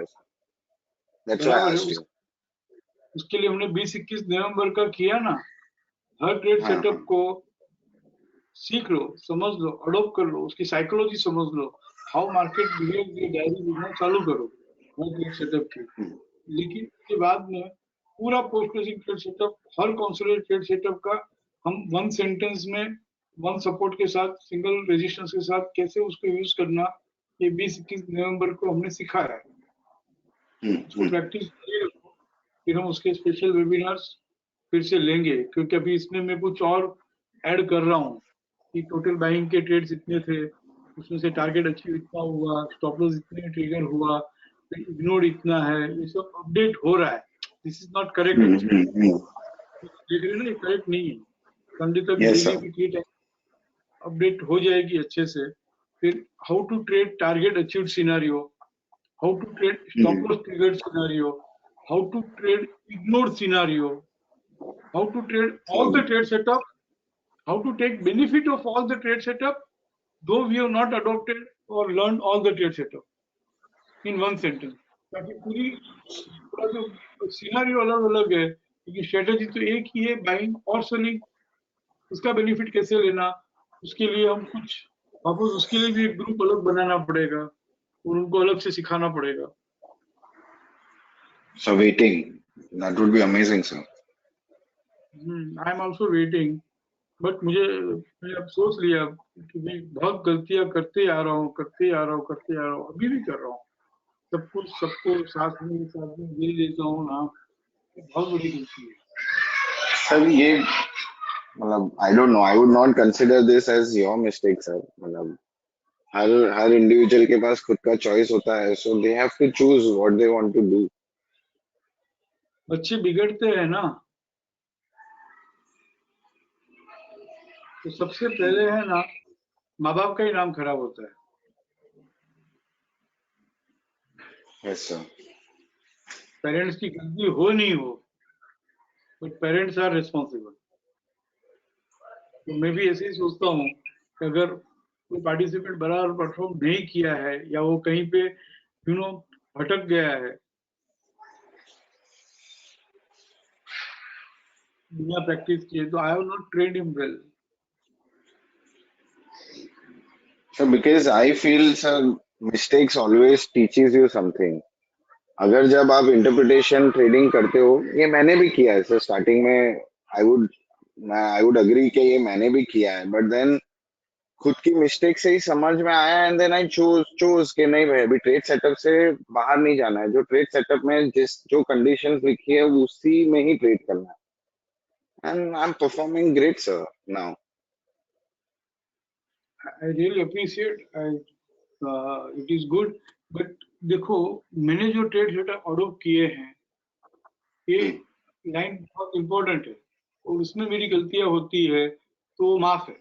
That's why I बराबर है, आस्क्ड यू. उसके लिए हमने 20-21 नवंबर का किया ना, हर ट्रेड हाँ, सेटअप हाँ. को सीख लो, समझ लो, अडोप्ट कर लो, उसकी साइकोलॉजी समझ लो, हाउ मार्केट बिहेव, ये डायरी लिखना चालू करो हर ट्रेड सेटअप की, लेकिन उसके बाद में पूरा पोस्ट क्लोजिंग ट्रेड सेटअप, हर कॉन्सोलिडेटेड ट्रेड सेटअप का हम वन सेंटेंस में, वन सपोर्ट के साथ, सिंगल रेजिस्टेंस के साथ कैसे उसको यूज करना, ये 20-21 नवंबर को हमने सिखाया है। उसको प्रैक्टिस करिए, फिर हम उसके स्पेशल वेबिनार्स फिर से लेंगे, क्योंकि अभी इसमें मैं कुछ और ऐड कर रहा हूँ कि टोटल बाइंग के ट्रेड्स इतने थे, उसमें से टारगेट अचीव इतना हुआ, स्टॉप लॉस इतने ट्रिगर हुआ, फिर इग्नोर इतना है, ये सब अपडेट हो रहा है। This is not correct actually, देख रहे हैं ना, ये करेक्ट नहीं है। संडे तक yes daily sir. Weekly update हो जाएगी अच्छे से। फिर how to trade target achieved scenario, how to trade stop loss triggered scenario, how to trade ignored scenario, how to trade all the trade setup, how to take benefit of all the trade setup, though we have not adopted or learned all the trade setup in one sentence. ताकि पूरा जो scenario अलग अलग है, क्योंकि strategy तो एक ही है, बाइंग और सेलिंग, उसका बेनिफिट कैसे लेना, उसके लिए हम कुछ वापस उसके लिए भी एक ग्रुप अलग बनाना पड़ेगा और उनको अलग से सिखाना पड़ेगा। So waiting. That would be amazing, sir. I am also waiting, but मैंने अब सोच लिया कि मैं बहुत गलतियां करते आ रहा हूँ, अभी भी कर रहा हूँ, सबको साथ में दे देता हूँ ना, बहुत बड़ी गलती है। Sir, ये मतलब I don't know. I would not consider this as your mistake, sir. मतलब हर इंडिविजुअल के पास खुद का चॉइस होता है, so they have to choose what they want to do. बच्चे बिगड़ते हैं ना, तो सबसे पहले है ना, माँ बाप का ही नाम खराब होता है। Yes, sir. पेरेंट्स की गलती हो नहीं हो, बट पेरेंट्स आर रिस्पॉन्सिबल। तो मैं भी ऐसे ही सोचता हूँ कि अगर कोई पार्टिसिपेंट बराबर परफॉर्म नहीं किया है, या वो कहीं पे भटक गया है, बिना प्रैक्टिस किए, तो I have not trained him well. So because I feel, sir, mistakes always teaches you something. अगर जब आप इंटरप्रिटेशन ट्रेडिंग करते हो, ये मैंने भी किया है सर, स्टार्टिंग में आई वुड अग्री कि ये मैंने भी किया है, बट देन खुद की मिस्टेक से ही समझ में आया, एंड देन आई चूज कि नहीं भाई, अभी ट्रेड सेटअप से बाहर नहीं जाना है, जो ट्रेड सेटअप में जो कंडीशंस लिखी है उसी में ही ट्रेड करना है, and I am performing great sir now. I really appreciate, it is good, but देखो, मैंने जो ट्रेड सेटअप अडॉप्ट किए हैं, ये लाइन बहुत इम्पोर्टेंट है। और उसमें मेरी गलतियां होती है तो वो माफ है,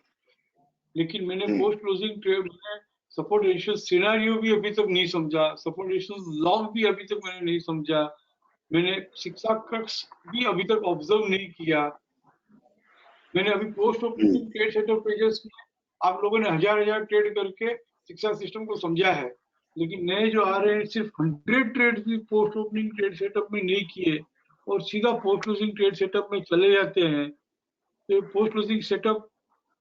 लेकिन मैंने पोस्ट क्लोजिंग ट्रेड में सपोर्ट रेजिस्टेंस सिनेरियो भी अभी तक नहीं समझा, सपोर्ट रेजिस्टेंस लॉग भी अभी तक मैंने नहीं समझा, मैंने शिक्षा कक्ष भी अभी तक ऑब्जर्व नहीं किया। मैंने अभी post opening trade setup pages में आप लोगों ने हजार ट्रेड करके शिक्षा सिस्टम को समझा है, लेकिन नए जो आ रहे हैं सिर्फ 100 ट्रेड भी पोस्ट ओपनिंग ट्रेड सेटअप में नहीं किए और सीधा पोस्ट क्लोजिंग ट्रेड सेटअप में चले जाते हैं। तो पोस्ट क्लोजिंग सेटअप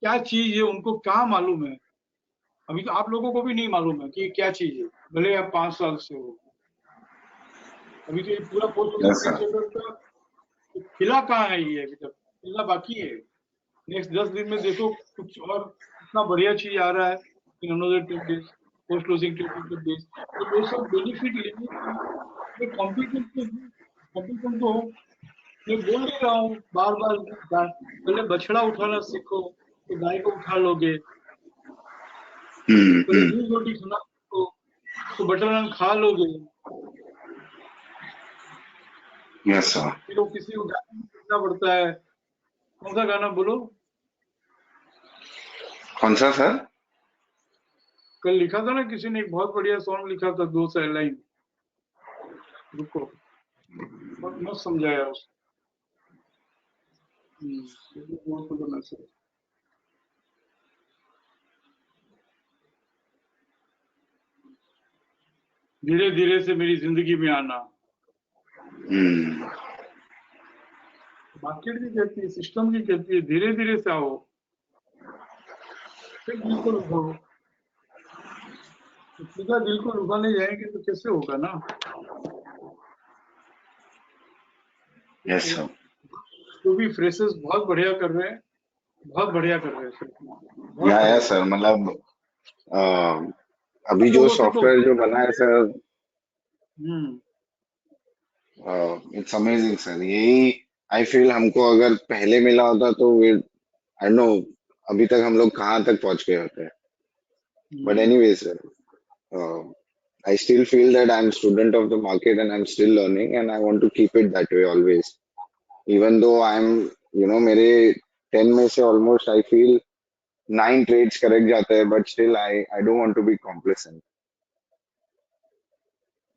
क्या चीज है उनको क्या मालूम है? अभी तो आप लोगों को भी नहीं मालूम है कि क्या चीज है, भले आप 5 साल से हो। अभी तो ये पूरा post closing Yes, trade sir. Setup का खिला कहाँ है, ये अभी तक खिला बाकी है। नेक्स्ट 10 दिन में देखो कुछ और इतना बढ़िया चीज आ रहा है in another 10 days post closing trade days. तो वो सब बेनिफिट लेने के लिए कॉम्पिटेंट तो हो। मैं बोल नहीं रहा हूँ बार बार, पहले बछड़ा उठाना सीखो तो गाय को उठा लोगे, पहले दूध रोटी खाना सीखो तो बटर नान खा लोगे। Yes, sir. फिर वो किसी को गाना सीखना पड़ता है। कौन सा गाना बोलो? कौन सा सर? कल लिखा था ना किसी ने, एक बहुत बढ़िया सॉन्ग लिखा था, 2 लाइन, रुको बहुत मस्त समझाया उसने। मैसेज धीरे धीरे से मेरी जिंदगी में आना, मार्केट भी कहती है, सिस्टम भी कहती है धीरे धीरे से आओ, फिर दिल को लुभाओ। तो सीधा दिल को लुभाने जाएंगे तो कैसे होगा ना। Yes, sir. तो भी फ्रेशर्स बहुत बढ़िया कर रहे हैं, बहुत बढ़िया कर रहे हैं सर, बहुत या बढ़िया। सर, मतलब अभी आप जो लोगों से तो सॉफ्टवेयर जो बना है सर, इट्स अमेजिंग सर। यही आई फील हमको अगर पहले मिला होता तो आई नो अभी तक हम लोग कहाँ तक पहुंच गए होते हैं। But anyway sir, I still feel that I'm student of the market and I'm still learning and I want to keep it that way always. Even though I'm, मेरे 10 में से almost I feel 9 trades correct जाते हैं, but still I don't want to be complacent.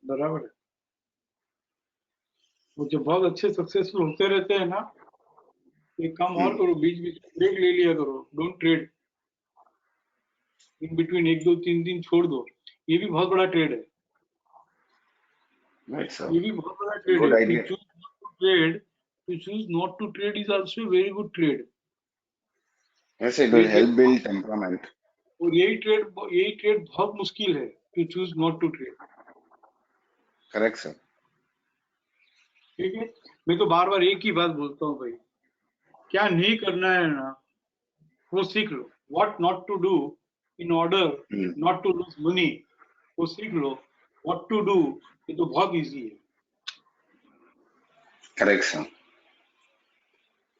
बराबर है। वो जो बहुत अच्छे सक्सेसफुल होते रहते हैं ना, एक काम और करो, बीच बीच में ब्रेक ले लिया करो, डोंट ट्रेड इन बिटवीन, 1 2 3 दिन छोड़ दो, ये भी बहुत बड़ा ट्रेड है। Right, sir. ये भी बहुत बड़ा ट्रेड Good है। idea. To choose not to trade is also a very good trade. Yes, it will help build temperament. और यही ट्रेड बहुत मुश्किल है, to choose not to trade. Correct, sir. ठीक है, मैं तो बार बार एक ही बात बोलता हूँ भाई, क्या नहीं करना है ना वो सीख लो। What not to do in order not to lose money, वो सीख लो। व्हाट टू डू ये तो बहुत इजी है। Correct, sir.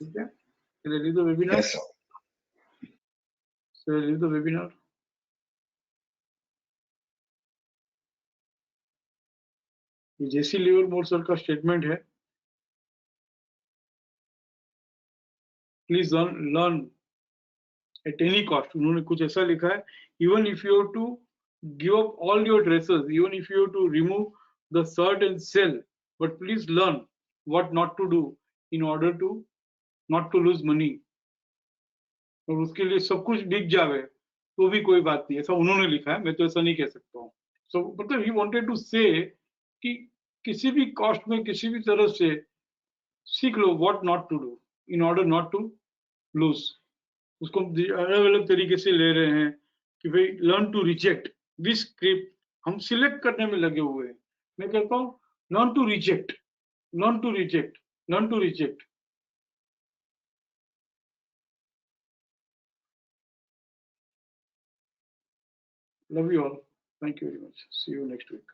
ठीक है, leave the webinar, Yes, sir. Leave the webinar. ये जेसी लिवरमोर सर का स्टेटमेंट है, please learn at any cost. उन्होंने कुछ ऐसा लिखा है, even if you have to give up all your dresses, even if you have to remove the shirt and sell, but please learn what not to do in order to not to lose money. और उसके लिए सब कुछ बिक जावे तो भी कोई बात नहीं, ऐसा उन्होंने लिखा है, मैं तो ऐसा नहीं कह सकता हूँ। सो मतलब ही वांटेड टू से कि किसी भी कॉस्ट में किसी भी तरह से सीख लो what not to do in order not to lose. उसको अलग अलग तरीके से ले रहे हैं कि भाई learn to reject this script. हम सिलेक्ट करने में लगे हुए हैं। मैं कहता हूँ learn to reject, learn to reject, learn to reject. Love you all. Thank you very much. See you next week.